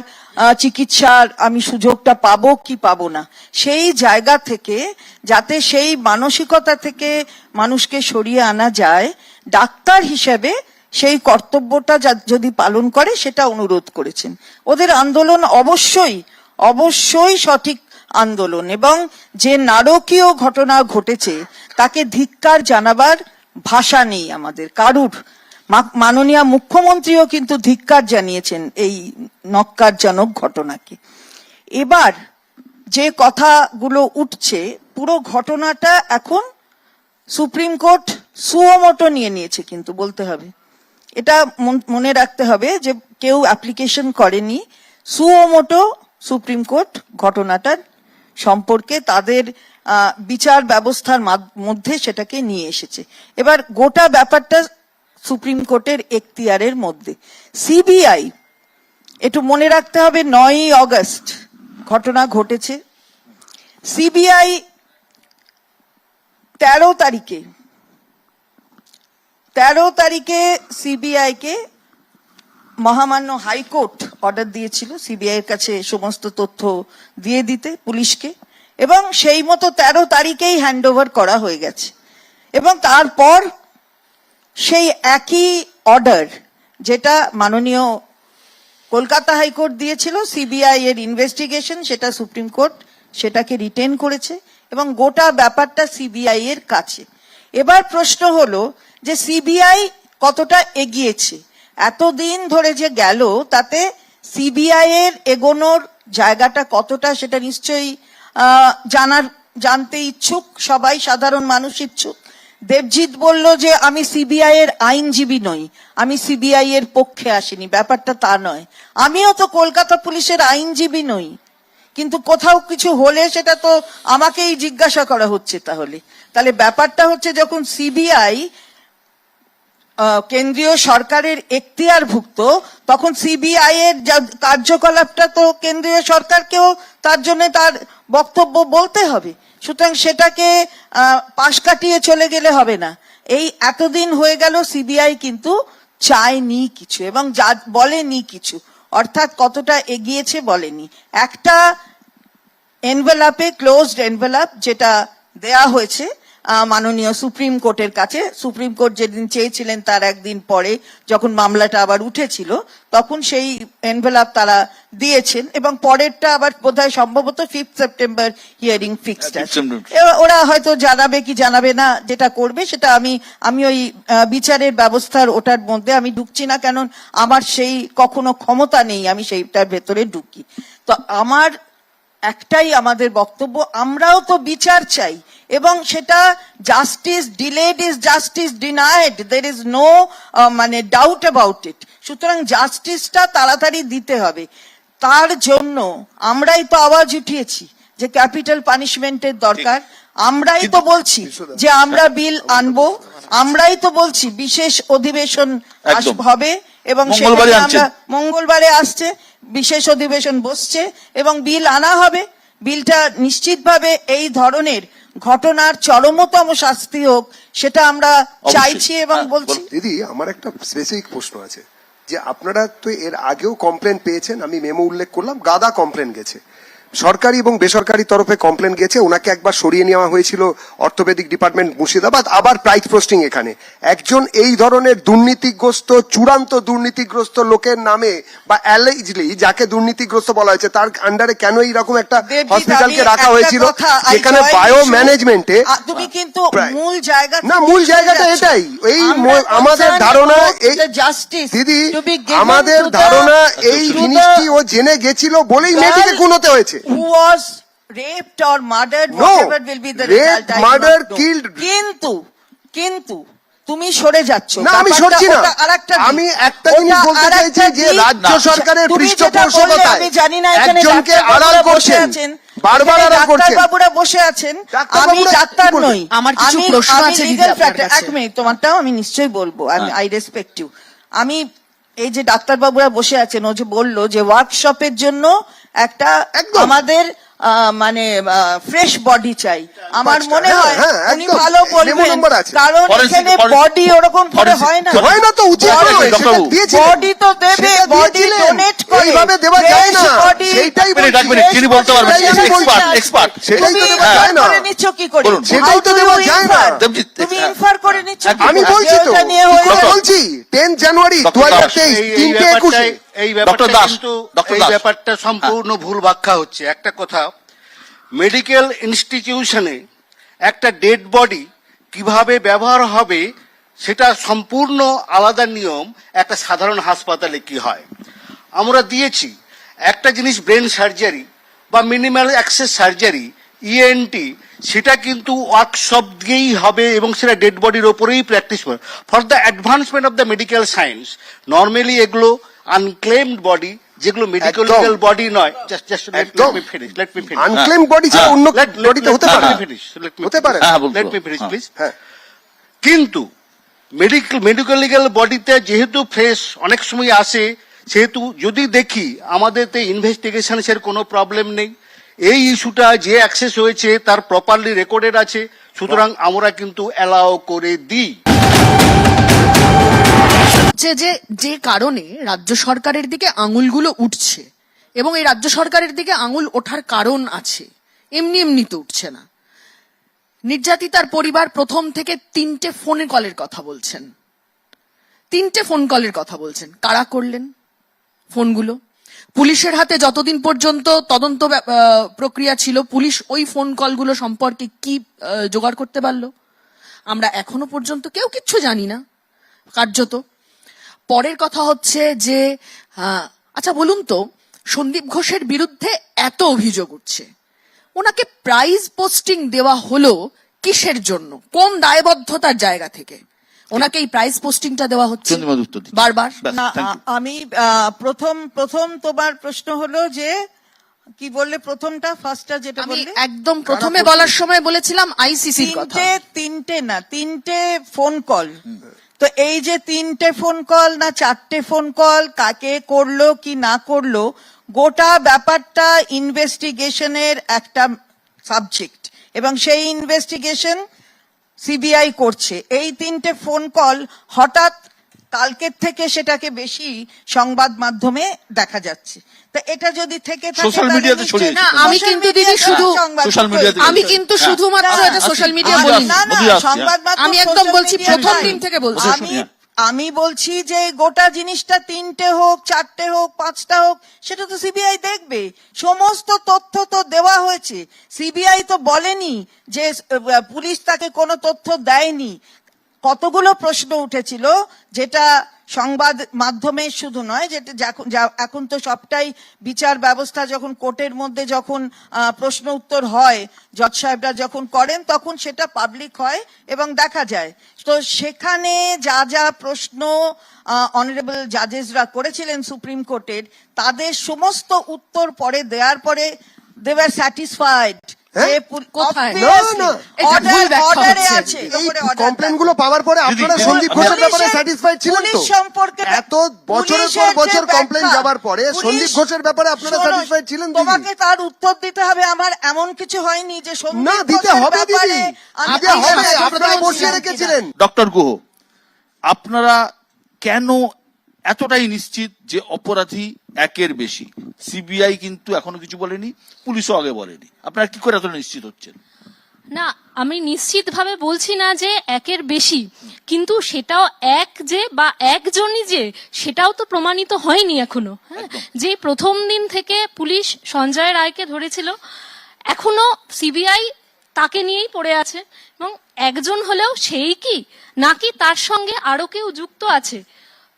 চিকিৎসার আমি সুযোগটা পাবো কি পাবো না, সেই জায়গা থেকে যাতে সেই মানসিকতা থেকে মানুষকে সরিয়ে আনা যায়, ডাক্তার হিসেবে সেই কর্তব্যটা যদি পালন করে সেটা অনুরোধ করেছেন। ওদের আন্দোলন অবশ্যই সঠিক আন্দোলন, এবং যে নারকীয় ঘটনা ঘটেছে তাকে ধিক্কার জানাবার ভাষা নেই আমাদের কারুর। মাননীয় মুখ্যমন্ত্রীও কিন্তু ধিক্কার জানিয়েছেন এই নক্কারজনক ঘটনাকে। এবার যে কথাগুলো উঠছে, পুরো ঘটনাটা এখন সুপ্রিম কোর্ট সুমোটো নিয়ে নিয়েছে, কিন্তু বলতে হবে এটা মনে রাখতে হবে যে কেউ অ্যাপ্লিকেশন করেনি, সুমোটো সুপ্রিম কোর্ট ঘটনাটার সম্পর্কে তাদের বিচার ব্যবস্থার মধ্যে সেটাকে নিয়ে এসেছে। এবার গোটা ব্যাপারটা সুপ্রিম কোর্টের এখতিয়ারের মধ্যে। সিবিআই, একটু মনে রাখতে হবে 9ই অগস্ট ঘটনা ঘটেছে। সিবিআই 13 তারিখে সিবিআই কে মহামান্য হাইকোর্ট অর্ডার দিয়েছিল সিবিআই এর কাছে সমস্ত তথ্য দিয়ে দিতে পুলিশকে, এবং সেই মতো 13 তারিখেই হ্যান্ড ওভার করা হয়ে গেছে। এবং তারপর সেই একই অর্ডার যেটা মাননীয় কলকাতা হাইকোর্ট দিয়েছিল সিবিআই এর ইনভেস্টিগেশন, সেটা সুপ্রিম কোর্ট সেটাকে রিটেন করেছে, এবং গোটা ব্যাপারটা সিবিআই এর কাছে। এবার প্রশ্ন হলো যে সিবিআই কতটা এগিয়েছে, এতদিন ধরে যে গেল তাতে সিবিআই এর এগোনোর জায়গাটা কতটা, সেটা নিশ্চয়ই জানতে ইচ্ছুক সবাই, সাধারণ মানুষ ইচ্ছুক। দেবজিৎ বলল যে আমি সিবিআই এর আইনজীবী নই, আমি সিবিআই এর পক্ষে আসিনি, ব্যাপারটা তা নয়। আমিও তো কলকাতা পুলিশের আইনজীবী নই, কিন্তু কোথাও কিছু হলে সেটা তো আমাকেই জিজ্ঞাসা করা হচ্ছে। তাহলে ব্যাপারটা হচ্ছে যখন সিবিআই কেন্দ্রীয় সরকারের এখতিয়ারভুক্ত, তখন সিবিআই এর কার্যকলাপটা তো কেন্দ্রীয় সরকারকেও তার জন্য তার বক্তব্য বলতে হবে। সুতরাং সেটাকে পাশ কাটিয়ে চলে গেলে হবে না। এই এতদিন হয়ে গেল সিবিআই কিন্তু চায়নি কিছু, এবং বলেনি কিছু, অর্থাৎ কতটা এগিয়েছে বলেনি। একটা এনভেলাপে, ক্লোজড এনভেলাপ যেটা দেয়া হয়েছে মাননীয় সুপ্রিম কোর্টের কাছে, সুপ্রিম কোর্ট যেদিন চেয়েছিলেন তার একদিন পরে যখন মামলাটা আবার উঠেছিল, তখন সেই এনভেলাপ তারা দিয়েছেন, এবং পরেরটা আবার বোধহয় সম্ভবত 5 সেপ্টেম্বর হিয়ারিং ফিক্সড আছে। ওরা হয়তো জানাবে কি জানাবে না, যেটা করবে সেটা আমি ওই বিচারের ব্যবস্থার ওটার মধ্যে আমি ঢুকছি না, কারণ আমার সেই কখনো ক্ষমতা নেই আমি সেইটার ভেতরে ঢুকি। তো একটাই আমাদের বক্তব্য, আমরাও তো বিচার চাই, এবং সেটা justice delayed is justice denied, there is no doubt about it. সুতরাং জাস্টিসটা তাড়াতাড়ি দিতে হবে। তার জন্য আমরাই তো আওয়াজ উঠিয়েছি যে ক্যাপিটাল পানিশমেন্টের দরকার, আমরাই তো বলছি যে আমরা বিল আনবো, আমরাই তো বলছি বিশেষ অধিবেশন হবে, এবং আমরা মঙ্গলবারে আসছে বিশেষ অধিবেশন বসছে, এবং বিল আনা হবে। বিলটা নিশ্চিতভাবে এই ধরনের ঘটনার চরমতম শাস্তি হোক, সেটা আমরা চাইছি এবং বলছি। দিদি, আমার একটা স্পেসিফিক প্রশ্ন আছে, যে আপনারা তো এর আগেও কমপ্লেন পেয়েছেন, আমি মেমো উল্লেখ করলাম, গাদা কমপ্লেন গেছে, সরকারি এবং বেসরকারি তরফে কমপ্লেন গেছে, ওনাকে একবার সরিয়ে নেওয়া হয়েছিল অর্থোপেডিক ডিপার্টমেন্ট মুর্শিদাবাদ, আবার প্রাইজ পোস্টিং এখানে। একজন এই ধরনের দুর্নীতিগ্রস্ত, চূড়ান্ত দুর্নীতিগ্রস্ত লোকের নামে বা অ্যালিজলি যাকে দুর্নীতিগ্রস্ত বলা হয়েছে তার আন্ডারে কেন এইরকম একটা দেবজিৎ, হসপিটালকে আমি রাখা একটা হয়েছিল কথা, যেখানে I join বায়ো you. ম্যানেজমেন্টে তুমি কিন্তু প্রায়- মূল জায়গা না, থেকে মূল সরে জায়গাটা যাচ্ছ। এটাই। এই আমরা আমাদের concerned ধারণা about এই the justice দিদি, to be given আমাদের to the- ধারণা এই to the জিনিসটি ও জেনে গেছিল বলেই মেয়েটিকে girl খুন হতে হয়েছে। who was raped or murdered, No. whatever will be the Rape, result, I do murder, not know. killed. কিন্তু তুমি সরে যাচ্ছ। না, আমি ব্যাপারটা সরছি না। ওটা আরেকটা দিক। আমি একটা জিনিস ওটা বলতে আরেকটা চাইছি যে দিক। রাজ্য না, সরকারের তুমি যেটা বললে, পৃষ্ঠপোষকতায় আমি জানি না এখানে একজনকে ডাক্তারবাবুরা আড়াল বসে করছেন, আছেন, বারবার এখানে আড়াল করছেন। ডাক্তারবাবুরা বসে আছেন, আমি ডাক্তারবাবুরা কি ডাক্তার বলবেন? নই। আমার কিছু প্রশ্ন আছে দিদি legal আপনার factor- কাছে। এক মিনিট, তোমারটাও আমি নিশ্চয়ই বলবো, আই রেসপেক্ট ইউ। আমি এই যে ডাক্তারবাবুরা বসে আছেন, ও যে বললো যে ওয়ার্কশপের জন্য একটা একদম। আমাদের মানে ফ্রেশ বডি চাই, আমার পাঁচটা, মনে হ্যাঁ, হয় হ্যাঁ, উনি একদম। ভালো Memo বলবেন, number আছে। কারণ Forensic- এখানে forensic- বডি ওরকম করে forensic- হয় না। হয় না তো, উচিত Body- নয়, সেটা ডক্টরবাবু। দিয়েছিলেন। বডি তো দেবে, সেটা বডি দিয়েছিলেন। ডোনেট করে, এইভাবে দেওয়া যায় না। fresh body- সেইটাই এক মিনিট, বলছি। এক মিনিট, তিনি বলতে পারবেন, সেটাই আমি বলছি। expert. সেটাই তো তুমি দেওয়া infer যায় না। করে নিচ্ছ কি করে? বলুন। সেটাই How তো do দেওয়া you যায় না। infer? দেবজিৎ, তুমি হ্যাঁ। ইনফার করে নিচ্ছ কি আমি করে? বলছি তো, যে ওটা নিয়ে কি করে হয়েছে। বলছি 10 জানুয়ারি ডক্টর 2023 এই 3টে 21 এই ডক্টর ব্যাপারটা দাস, কিন্তু ডক্টর এই দাস। ব্যাপারটা সম্পূর্ণ ভুল ব্যাখ্যা হচ্ছে। একটা কথা, মেডিকেল ইনস্টিটিউশনে একটা ডেড বডি কিভাবে ব্যবহার হবে সেটা সম্পূর্ণ আলাদা নিয়ম একটা সাধারণ হাসপাতালে কি হয়। আমরা দিয়েছি একটা জিনিস ব্রেন সার্জারি বা মিনিমাল অ্যাক্সেস সার্জারি, ইএনটি, সেটা কিন্তু ওয়ার্কশপ দিয়েই হবে এবং সেটা ডেড বডির ওপরেই প্র্যাকটিস করে। For the advancement of the medical science normally এগুলো আনক্লেমড বডি, যেগুলো মেডিকেল একদম। বডি নয়। জাস্ট লেট একদম। Me finish. আনক্লেম বডি ছাড়া অন্য বডিতে হতে পারে না। হতে পারে না। হ্যাঁ, বলুন। Let me finish please. হ্যাঁ, কিন্তু মেডিকেল বডিতে যেহেতু ফ্রেশ অনেক সময় আসে, সেহেতু যদি দেখি আমাদেরতে ইনভেস্টিগেশনের কোনো প্রবলেম নেই, এই ইস্যুটা যে অ্যাক্সেস হয়েছে তার প্রপারলি রেকর্ডেড আছে, সুতরাং আমরা কিন্তু অ্যালাউ করে দিই। যে কারণে রাজ্য সরকারের দিকে আঙুলগুলো উঠছে, এবং এই রাজ্য সরকারের দিকে আঙুল ওঠার কারণ আছে, এমনি এমনি তো উঠছে না। নির্যাতিতার পরিবার প্রথম থেকে 3টে ফোন কলের কথা বলছেন, 3টে ফোন কলের কথা বলছেন। কারা করলেন ফোনগুলো? পুলিশের হাতে যতদিন পর্যন্ত তদন্ত প্রক্রিয়া ছিল, পুলিশ ওই ফোন কলগুলো সম্পর্কে কি জোগাড় করতে পারলো? আমরা এখনো পর্যন্ত কেউ কিচ্ছু জানি না, কার্যত। পরের কথা হচ্ছে যে আচ্ছা বলুন তো, সন্দীপ ঘোষের বিরুদ্ধে এত অভিযোগ উঠছে, ওনাকে প্রাইজ পোস্টিং দেওয়া হলো কিসের জন্য? কোন দায়বদ্ধতার জায়গা থেকে ওনাকে এই প্রাইজ পোস্টিংটা দেওয়া হচ্ছে চন্দ্রিমা উত্তর দিন। বারবার? ব্যাস, না, thank you. আমি প্রথম তোমার প্রশ্ন হলো যে কি বললে, প্রথমটা ফার্স্টটা যেটা আমি বললে, একদম প্রথমে বলার সময় বলেছিলাম আইসিসির কথা। তিনটে ফোন কল। তো এই যে 3টে ফোন কল না 4টে ফোন কল, কাকে করলো কি না করলো, গোটা ব্যাপারটা ইনভেস্টিগেশনের একটা সাবজেক্ট, এবং সেই ইনভেস্টিগেশন সিবিআই করছে। এই 3টে ফোন কল হঠাৎ কালকের থেকে সেটাকে বেশি সংবাদ মাধ্যমে দেখা যাচ্ছে। তো এটা যদি থেকে থাকে Social তাহলে media তে নিশ্চয়ই- ছড়িয়েছে। না, আমি Social কিন্তু media দিদি তে শুধু সংবাদ social media তে- আমি কিন্তু হ্যাঁ। শুধুমাত্র হ্যাঁ, এটা সোশ্যাল আসি, মিডিয়া আসি, বলিনি। না, না, বুঝে আসছি, সংবাদ মাধ্যম আমি একদম social বলছি media প্রথম নয়। দিন থেকে বলছি। আমি বলছি যে গোটা জিনিসটা 3টে হোক, 4টে হোক, 5টা হোক, সেটা তো সিবিআই দেখবে। সমস্ত তথ্য তো দেওয়া হয়েছে। সিবিআই তো বলেনি যে পুলিশ তাকে কোনো তথ্য দেয়নি। কতগুলো প্রশ্ন উঠেছিল, যেটা সংবাদ মাধ্যমে শুধু নয়, যেটা এখন তো সবটাই বিচার ব্যবস্থা, যখন কোর্টের মধ্যে যখন প্রশ্ন উত্তর হয়, জজ সাহেবরা যখন করেন, তখন সেটা পাবলিক হয় এবং দেখা যায়। তো সেখানে যা যা প্রশ্ন অনারেবল জাজেসরা করেছিলেন সুপ্রিম কোর্টের, তাদের সমস্ত উত্তর পরে দেওয়ার পরে দে ওয়ার স্যাটিসফাইড। কোথায়? না। এটা ভুল ব্যাখ্যা হচ্ছে। এই কমপ্লেন গুলো পাওয়ার পরে আপনারা দিদি, সন্দীপ ঘোষের ব্যাপারে স্যাটিসফাইড ছিলেন পুলিশ তো? সম্পর্কে এত বছরের পর বছর কমপ্লেন যাবার পরে সন্দীপ ঘোষের ব্যাপারে আপনারা স্যাটিসফাইড ছিলেন দিদি? তোমাকে তার উত্তর দিতে হবে। আমার এমন কিছু হয়নি যে সন্দীপ না, দিতে ঘোষের হবে ব্যাপারে দিদি, আমি দিতে হবে। বিশ্বাস আপনারা করতে বসিয়ে পারছি না। রেখেছিলেন। ডক্টর গুহ, আপনারা কেন এতটাই নিশ্চিত যে অপরাধী একের বেশি। সিবিআই কিন্তু এখনো কিছু বলেনি, পুলিশও আগে বলেনি। আপনারা কি করে এতটা নিশ্চিত হচ্ছেন? না, আমি নিশ্চিতভাবে বলছি না যে একের বেশি, কিন্তু সেটাও এক যে বা একজনই যে সেটাও তো প্রমাণিত হয়নি এখনো। হ্যাঁ, যে প্রথম দিন থেকে পুলিশ সঞ্জয় রায়কে ধরেছিল, এখনো সিবিআই তাকে নিয়েই পড়ে আছে, এবং একজন হলেও সেই কি নাকি তার সঙ্গে আরো কেউ যুক্ত আছে,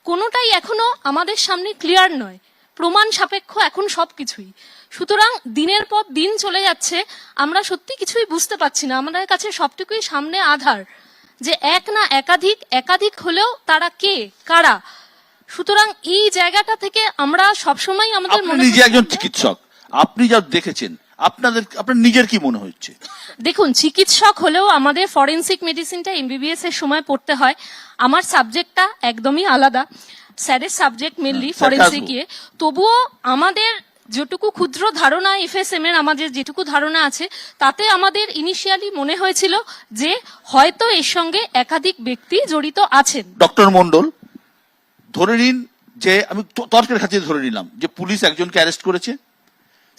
কোনোটাই এখনো আমাদের সামনে ক্লিয়ার নয়। প্রমাণ সাপেক্ষ এখন সবকিছুই। সুতরাং দিনের পর দিন চলে যাচ্ছে, আমরা সত্যি কিছুই বুঝতে পারছি না। আমাদের কাছে সবটুকুই সামনে আধার, যে এক না একাধিক, একাধিক হলেও তারা কে, কারা। সুতরাং এই জায়গাটা থেকে আমরা সবসময় আমাদের আপনি মনে নিজে একজন চিকিৎসক, আপনি যা দেখেছেন, আপনার নিজের কি মনে হচ্ছে? দেখুন, চিকিৎসক হলেও আমাদের ফরেনসিক মেডিসিনটা এমবিবিএস এর সময় পড়তে হয়। আমার সাবজেক্টটা একদমই আলাদা, স্যারের সাবজেক্ট মেনলি ফরেনসিকে। তবুও আমাদের যেটুকু ক্ষুদ্র ধারণা এফএসএম এর আমাদের যেটুকু ধারণা আছে, তাতে আমাদের ইনিশিয়ালি মনে হয়েছিল যে হয়তো এর সঙ্গে একাধিক ব্যক্তি জড়িত আছেন। ডক্টর মন্ডল, ধরে নিন যে আমি তর্কের খাতিরে ধরে নিলাম যে পুলিশ একজনকে অ্যারেস্ট করেছে,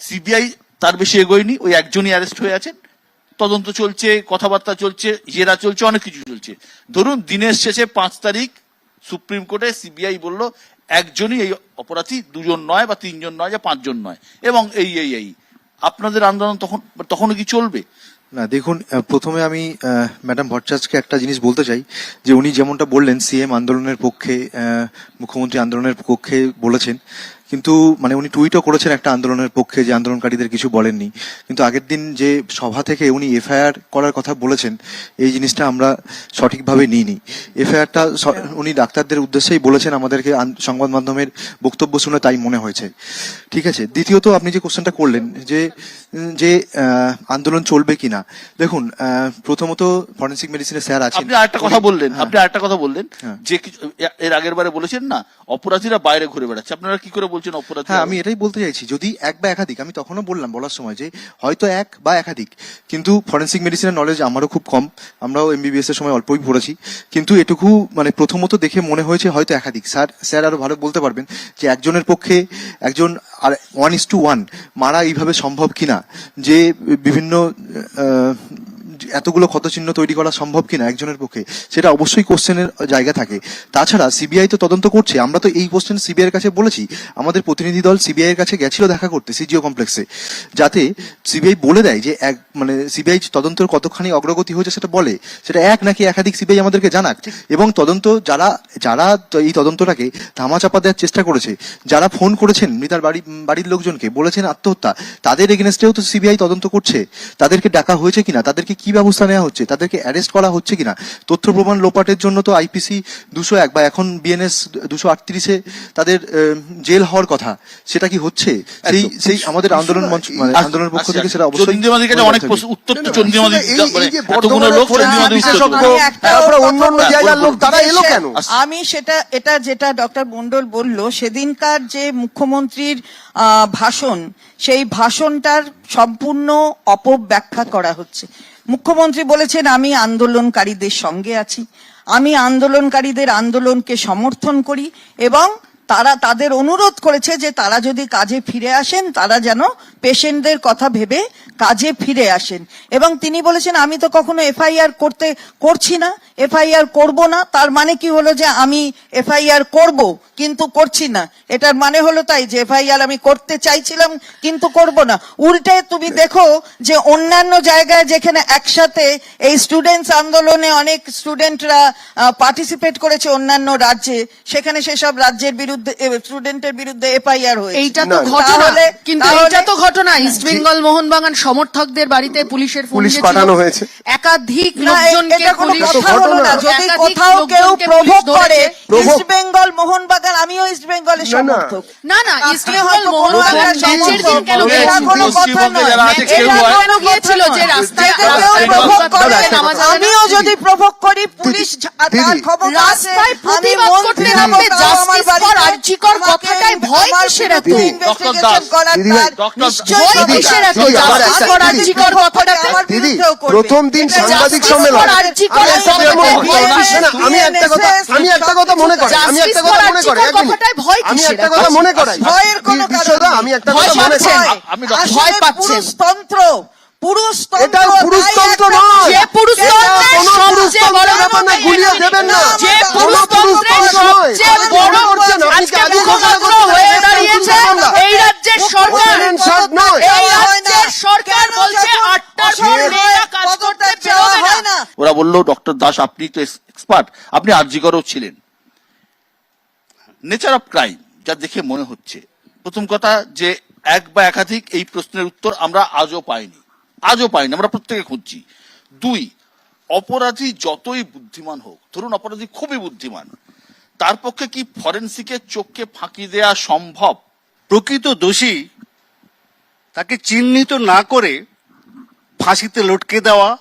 সিবিআই তার বেশি এগোয়নি, ওই একজনই অ্যারেস্ট হয়ে আছেন, তদন্ত চলছে, কথাবার্তা চলছে, জেরা চলছে, অনেক কিছু চলছে। ধরুন দিনের শেষে 5 তারিখ সুপ্রিম কোর্টে সিবিআই বলল একজনই এই অপরাধী, 2 জন নয় বা 3 জন নয়, বা 5 জন নয়, এবং এই আপনাদের আন্দোলন তখনও কি চলবে? না দেখুন, প্রথমে আমি ম্যাডাম ভট্টাচার্যকে একটা জিনিস বলতে চাই, যে উনি যেমনটা বললেন সিএম আন্দোলনের পক্ষে, মুখ্যমন্ত্রী আন্দোলনের পক্ষে বলেছেন, কিন্তু মানে উনি টুইটও করেছেন একটা আন্দোলনের পক্ষে, যে আন্দোলনকারীদের কিছু বলেননি। কিন্তু আগের দিন যে সভা থেকে উনি এফআইআর করার কথা বলেছেন, এই জিনিসটা আমরা সঠিকভাবে নিইনি। এফআইআরটা উনি ডাক্তারদের উদ্দেশ্যেই বলেছেন, আমাদেরকে সংবাদ মাধ্যমের বক্তব্য শুনে তাই মনে হয়েছে। ঠিক আছে। দ্বিতীয়ত আপনি যে কোশ্চেনটা করলেন যে আন্দোলন চলবে কিনা, দেখুন প্রথমত ফরেনসিক মেডিসিনের স্যার আছেন। আপনি আরেকটা কথা বললেন, যে এর আগের বারে বলেছেন না অপরাধীরা বাইরে ঘুরে বেড়াচ্ছে, আপনারা কি করে বলছেন অপরাধী? হ্যাঁ, আমি এটাই বলতে চাইছি, যদি এক বা একাধিক, আমি তখনও বলার সময় যে হয়তো এক বা একাধিক, কিন্তু ফরেনসিক মেডিসিনের নলেজ আমারও খুব কম, আমরাও এমবিবিএস এর সময় অল্পই পড়েছি, কিন্তু এটুকু মানে প্রথমত দেখে মনে হয়েছে হয়তো একাধিক। স্যার আরো ভালো বলতে পারবেন যে একজনের পক্ষে একজন আর 1:1 মারা এইভাবে সম্ভব কিনা, যে বিভিন্ন এতগুলো ক্ষতচিহ্ন তৈরি করা সম্ভব কিনা একজনের পক্ষে, সেটা অবশ্যই কোশ্চেনের জায়গা থাকে। তাছাড়া সিবিআই তো তদন্ত করছে, আমরা তো এই কোশ্চেন সিবিআই এর কাছে বলেছি, আমাদের প্রতিনিধি দল সিবিআই এর কাছে গেছিল দেখা করতে সিজিও কমপ্লেক্সে, যাতে সিবিআই বলে দেয় যে মানে সিবিআই তদন্তের কতখানি অগ্রগতি হয়েছে সেটা বলে, সেটা এক নাকি একাধিক সিবিআই আমাদেরকে জানাক। এবং তদন্ত যারা এই তদন্তটাকে ধামাচাপা দেওয়ার চেষ্টা করেছে, যারা ফোন করেছেন মৃতার বাড়ির লোকজনকে, বলেছেন আত্মহত্যা, তাদের এগেনস্টেও তো সিবিআই তদন্ত করছে। তাদেরকে ডাকা হয়েছে কিনা, তাদেরকে কি ব্যবস্থা নেওয়া হচ্ছে, তাদেরকে অ্যারেস্ট করা হচ্ছে কিনা, তথ্য প্রমাণ লোপাটের জন্য তো আইপিসি 201 বা এখন বিএনএস 238-এ তাদের জেল হওয়ার কথা, সেটা কি হচ্ছে? সেই আমাদের আন্দোলন মঞ্চ মানে আন্দোলনের পক্ষ থেকে সেটা অবশ্যই চন্দ্রিমাদির কাছে অনেক উত্তর তো চন্দ্রিমাদি, এতগুলো লোক চন্দ্রিমাদি অন্য জায়গার লোক, তারা এলো কেন? আমি এটা যেটা ডক্টর মন্ডল বলল, সেদিনকার যে মুখ্যমন্ত্রীর ভাষণ, সেই ভাষণটার সম্পূর্ণ অপব্যাখ্যা করা হচ্ছে। মুখ্যমন্ত্রী বলেছেন আমি আন্দোলনকারীদের সঙ্গে আছি, আমি আন্দোলনকারীদের আন্দোলনকে সমর্থন করি, এবং তাদের অনুরোধ করেছে যে তারা যদি কাজে ফিরে আসেন, তারা যেন পেশেন্টদের কথা ভেবে কাজে ফিরে আসেন। এবং তিনি বলেছেন আমি তো কখনো এফআইআর করছি না, এফআইআর করব না। তার মানে কি হলো যে আমি এফআইআর করব কিন্তু করছি না, এটার মানে হলো তাই যে এফআইআর আমি করতে চাইছিলাম কিন্তু করব না। উল্টে তুমি দেখো যে অন্যান্য জায়গায় যেখানে একসাথে এই স্টুডেন্টস আন্দোলনে অনেক স্টুডেন্টরা পার্টিসিপেট করেছে অন্যান্য রাজ্যে, সেখানে সেসব রাজ্যের বিরুদ্ধে স্টুডেন্টের বিরুদ্ধে এফআইআর হয়েছে। এইটা তো ঘটনা, কিন্তু এইটা তো ঘটনা ইস্ট বেঙ্গল মোহনবাগান সমর্থকদের বাড়িতে পুলিশের পুলিশ পাঠানো হয়েছে, একাধিক লোকজনকে পুলিশ, যদি কোথাও কেউ প্রভোগ করে, ইস্ট বেঙ্গল মোহনবাগান, আমিও ইস্ট বেঙ্গলের সমর্থক। না ইস্ট বেঙ্গল মোহনবাগান ম্যাচের দিন কেন গিয়েছিল যে রাস্তায় আমিও যদি প্রভোগ করি, পুলিশ তার খবর রাস্তায় প্রতিবাদ করতে নামবে, জাস্টিস ফর আরজিকর কথাটাই ভয় কিসের এত? ইনভেস্টিগেশন করার নিশ্চয়ই কিসের এত? জাস্টিস ফর আরজিকর কথাটাকে দিদি প্রথম দিন সাংবাদিক সম্মেলন, আমি একটা কথা মনে করি, কথাটাই ভয় আমি কিসের? একটা কথা মনে করাই, ভয়ের কোনো বিশ্বদা, কারণ নেই। আমি একটা ভয় কথা মনে পাচ্ছেন। করাই, আমি ভয় পাচ্ছেন। পুরুষতন্ত্র এটা পুরুষতন্ত্র নয়, যে পুরুষতন্ত্রের কোনো সবচেয়ে বড় পুরুষতন্ত্রের ব্যাপার না, গুলিয়ে দেবেন না। যে কোনো পুরুষতন্ত্রের পুরুষতন্ত্র নয়। সবচেয়ে আপনি বড় মনে করছেন, আপনি আজকে কি আজকে ঘোষণা মুখপাত্র করছেন হয়ে একটা দাঁড়িয়েছে বাংলা? এই রাজ্যের সরকার। ওপেন এন্ড শাট নয়। এই রাজ্যের সরকার বলছে 8টার পর মেয়েরা কাজ করতে বেরোবে না। ওরা বললো ডক্টর দাস আপনি তো এক্সপার্ট, আপনি আরজিকরেও ছিলেন। নেচার অফ ক্রাইম যা দেখে মনে হচ্ছে, প্রথম কথা যে এক বা একাধিক এই প্রশ্নের উত্তর আমরা আজও পাইনি, আমরা প্রত্যেকে খুঁজছি। দুই, অপরাধী যতই বুদ্ধিমান হোক, ধরুন অপরাধী খুবই বুদ্ধিমান, তার পক্ষে কি ফরেন্সিকের চোখকে ফাঁকি দেয়া সম্ভব? প্রকৃত দোষী তাকে চিহ্নিত না করে ফাঁসিতে লটকে দেওয়া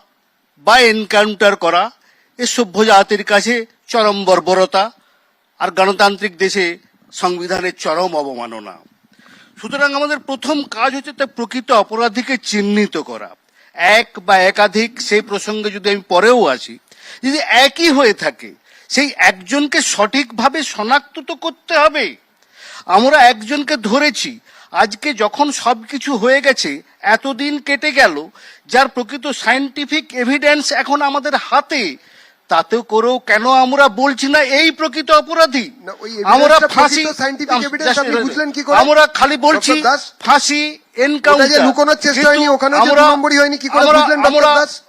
বা এনকাউন্টার করা এ সভ্য জাতির কাছে চরম বর্বরতা আর গণতান্ত্রিক দেশে সংবিধানের চরম অবমাননা। সুতরাং আমাদের প্রথম কাজ হচ্ছে তা প্রকৃত অপরাধীকে চিহ্নিত করা। এক বা একাধিক সেই প্রসঙ্গে যদি আমি পরেও আসি, যদি একই হয়ে থাকে সেই একজনকে সঠিকভাবে শনাক্ত তো করতে হবে। আমরা একজনকে ধরেছি, আজকে যখন সবকিছু হয়ে গেছে, এতদিন কেটে গেল, যার প্রকৃত সায়েন্টিফিক এভিডেন্স এখন আমাদের হাতে, তাতেও করেও কেন আমরা বলছি না এই প্রকৃত অপরাধী? না, ওই আমরা evidence-টা ফাঁসি, প্রকৃত scientific evidence আপনি বুঝলেন কি করে? আমরা খালি বলছি ডক্টর দাস, ফাঁসি, ওটা যে এনকাউন্টার, লুকোনোর চেষ্টা হয়নি, ওখানেও যে 2 নম্বরই হয়নি, কি করে বুঝলেন ডক্টর দাস?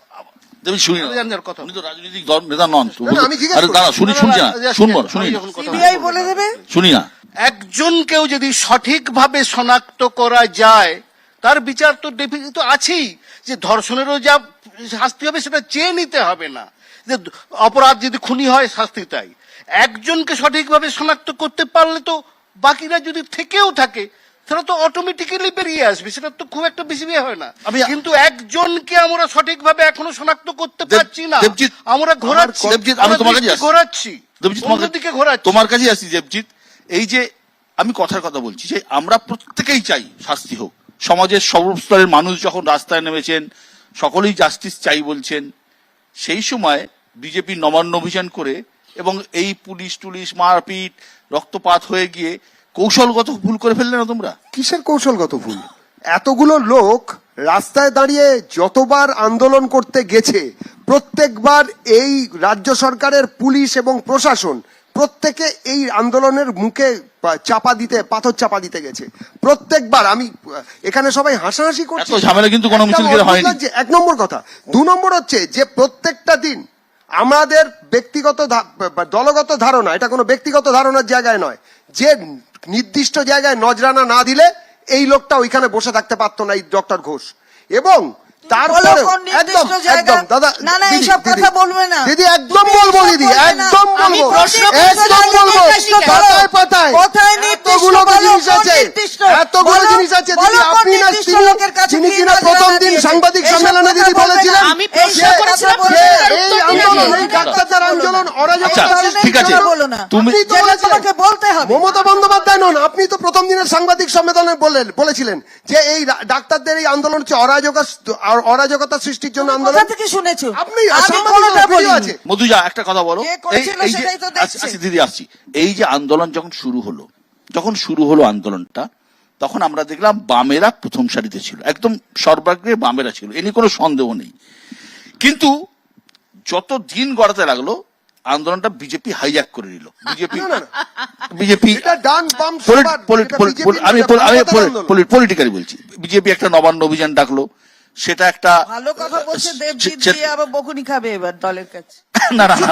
আমি শুনি না, জানার কথা। উনি তো রাজনৈতিক নেতা নন। না, না, আমি জিজ্ঞেস আরে করছি। দাঁড়া, শুনছি না, শুনবো না, শুনি না, সিবিআই বলে দেবে। শুনি না। একজনকেও যদি সঠিকভাবে শনাক্ত করা যায়, তার বিচার তো ডেফিনিট আছেই, যে ধর্ষণেরও যা শাস্তি হবে সেটা চেয়ে নিতে হবে না, যে অপরাধ যদি খুনি হয় শাস্তি তাই। একজনকে সঠিকভাবে শনাক্ত করতে পারলে তো বাকিরা যদি থেকেও থাকে তাহলে তো অটোমেটিক্যালি বেরিয়ে আসবে, সেটা তো খুব একটা বেশি বিয়ে হয় না। কিন্তু একজনকে আমরা সঠিকভাবে এখনো শনাক্ত করতে পারছি না, দেবজিৎ, আমরা ঘোরাচ্ছি, দেবজিৎ, আমি তোমার কাছে আসছি। ঘোরাচ্ছি, দেবজিৎ, অন্যদিকে ঘোরাচ্ছি। তোমার কাছেই আসছি দেবজিৎ। এই যে আমি কথার কথা বলছি যে আমরা প্রত্যেকেই চাই শাস্তি হোক, সমাজের সর্বস্তরের মানুষ যখন রাস্তায় নেমেছেন সকলেই জাস্টিস চাই বলছেন, সেই সময় বিজেপি নবান্ন অভিযান করে এবং এই পুলিশ টুলিশ মারপিট রক্তপাত হয়ে গিয়ে কৌশলগত ভুল করে ফেললে না তোমরা? কিসের কৌশলগত ভুল? এতগুলো লোক রাস্তায় দাঁড়িয়ে যতবার আন্দোলন করতে গেছে, প্রত্যেকবার এই রাজ্য সরকারের পুলিশ এবং প্রশাসন প্রত্যেকে এই আন্দোলনের মুখে পাথর চাপা দিতে গেছে প্রত্যেকবার। আমি এখানে সবাই হাসাহাসি করছে, এত ঝামেলা কিন্তু কোনো মিছিল করে হয়নি। 1 নম্বর কথা। 2 নম্বর হচ্ছে যে প্রত্যেকটা দিন আমাদের ব্যক্তিগত দলগত ধারণা, এটা কোনো ব্যক্তিগত ধারণার জায়গায় নয়, যে নির্দিষ্ট জায়গায় নজরানা না দিলে এই লোকটা ওইখানে বসে থাকতে পারতো না, এই ডক্টর ঘোষ। এবং তারপরে একদম একদম দাদা, না না, এইসব কথা বলবে না দিদি, একদম বলবো দিদি, একদম আমি বলবো, প্রশ্ন একদম বলবো। পাতায় পাতায় কোথায় নির্দিষ্ট এতগুলো বলো, জিনিস কোন আছে, নির্দিষ্ট? এতগুলো বলো, জিনিস আছে বলো দিদি। কোন আপনি না নির্দিষ্ট লোকের কাছে তিনি কি কিনা নজরানা প্রথম দিন দিয়েছে? সাংবাদিক এইসব সম্মেলনে কথা দিদি বলবে না। বলেছিলেন আমি প্রশ্ন যে- করেছিলাম, যে প্রশ্নের এই উত্তর আন্দোলন, দিয়েছি। এই ডাক্তারদের আন্দোলন আচ্ছা, অরাজকতা ঠিক আছে, বলো না। তুমি আপনি তো যেটা বলেছিলেন। তোমাকে বলতে হবে। মমতা বন্দ্যোপাধ্যায় নন, আপনি তো প্রথম দিনের সাংবাদিক সম্মেলনে বলেছিলেন যে এই ডাক্তারদের এই আন্দোলন হচ্ছে অরাজকতা সৃষ্টির জন্য তুমি আন্দোলন। কোথা থেকে শুনেছো? আপনি আমি সাংবাদিক কোনোটা ভিডিও বলিনি। আছে। মধুজা একটা কথা বলো। কে করেছিল এই যে সেটাই তো দেখছি। আচ্ছা দিদি আসছি, এই যে আন্দোলন যখন শুরু হলো আন্দোলনটা, তখন আমরা দেখলাম বামেরা প্রথম সারিতে ছিল, একদম সর্বাগ্রে বামেরা ছিল, এ নিয়ে কোনো সন্দেহ নেই। কিন্তু যত দিন গড়াতে লাগলো আন্দোলনটা বিজেপি হাইজ্যাক করে নিল। বিজেপি এটা ডান বাম সবার, এটা BJP আমি আন্দোলন। পলিটিক্যালি বলছি, বিজেপি একটা নবান্ন অভিযান ডাকলো, সেটা একটা ভালো কথা বলছে দেবজিৎ, সে- দিয়ে আবার বকুনি খাবে এবার দলের কাছে। না না না,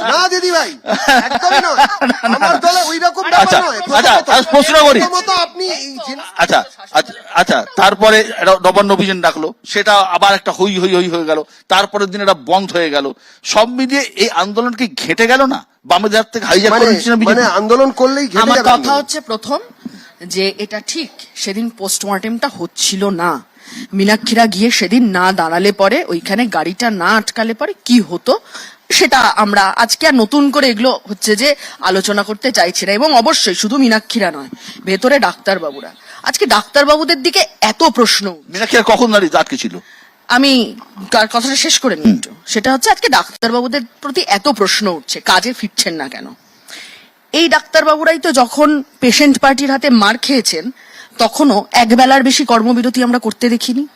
না দিদি ভাই, একদমই নয়। আমার দলে ওই রকম আচ্ছা ব্যাপার নয়। আচ্ছা প্রশ্ন করি। প্রথমত আপনি এই আচ্ছা আচ্ছা আচ্ছা, তারপরে একটা নবান্ন অভিযান ডাকলো, সেটা আবার একটা হই হই হই হয়ে গেল, তারপরের দিন এটা বন্ধ হয়ে গেল। সব মিলিয়ে এই আন্দোলন কি ঘেটে গেল না? বামেদের হাত থেকে হাইজ্যাক করে নিচ্ছে না মানে বিজেপি? আন্দোলন করলেই ঘেটে আমার যাবে কথা আন্দোলন। হচ্ছে প্রথম যে এটা ঠিক সেদিন পোস্টমর্টেমটা হচ্ছিল না, মীনাক্ষীরা গিয়ে সেদিন না দাঁড়ালে পরে, ওইখানে গাড়িটা না আটকালে পরে কি হতো সেটা আমরা আজকে আর নতুন করে এগুলো হচ্ছে যে আলোচনা করতে চাইছি না। এবং অবশ্যই শুধু মীনাক্ষীরা নয়, ভেতরে ডাক্তারবাবুরা, আজকে ডাক্তারবাবুদের দিকে এত প্রশ্ন। মীনাক্ষী আর কখন দাঁড়িয়ে আটকে ছিল? আমি কথাটা শেষ করে নিই একটু। সেটা হচ্ছে আজকে ডাক্তারবাবুদের প্রতি এত প্রশ্ন উঠছে, কাজে ফিরছেন না কেন? এই ডাক্তারবাবুরাই তো যখন পেশেন্ট পার্টির হাতে মার খেয়েছেন তখনও একবেলার বেশি কর্মবিরতি আমরা করতে দেখিনি।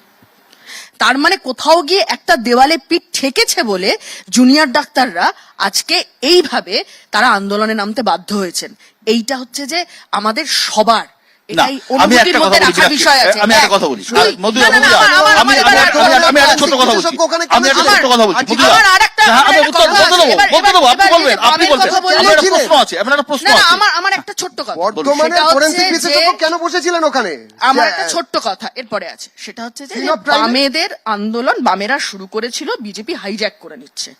তার মানে কোথাও গিয়ে একটা দেওয়ালে পিঠ ঠেকেছে বলে জুনিয়র ডাক্তাররা আজকে এইভাবে তারা আন্দোলনে নামতে বাধ্য হয়েছেন। এইটা হচ্ছে যে আমাদের সবার না, এটাই আমি অনুভূতির একটা মধ্যে কথা বলি, রাখার বিষয় আছে। আমি একটা কথা বলি। দুই, মধুজা, না, না, মধুজা, আমার- আমি একটা ছোট কথা বলছি। আমি একটা ছোট কথা বলছি। মধুজা, আমার আরেকটা হ্যাঁ, আমি আরেকটা উত্তর কথা বলতে দেবো, আছে। এবার- বলতে দেবো, আপনি এবার- বলবেন, এবার আপনি বামের বলবেন। কথা বললে- আমার একটা প্রশ্ন আছে, আপনার একটা প্রশ্ন না, না, আছে। আমার একটা ছোট্ট কথা। বর্তমানে সেটা হচ্ছে ফরেন্সিক যে- বিশেষজ্ঞ কেন বসেছিলেন ওখানে? আমার একটা ছোট্ট কথা এরপরে আছে, সেটা হচ্ছে যে Scene of crime- বামেদের আন্দোলন বামেরা শুরু করেছিল, বিজেপি হাইজ্যাক করে নিচ্ছে।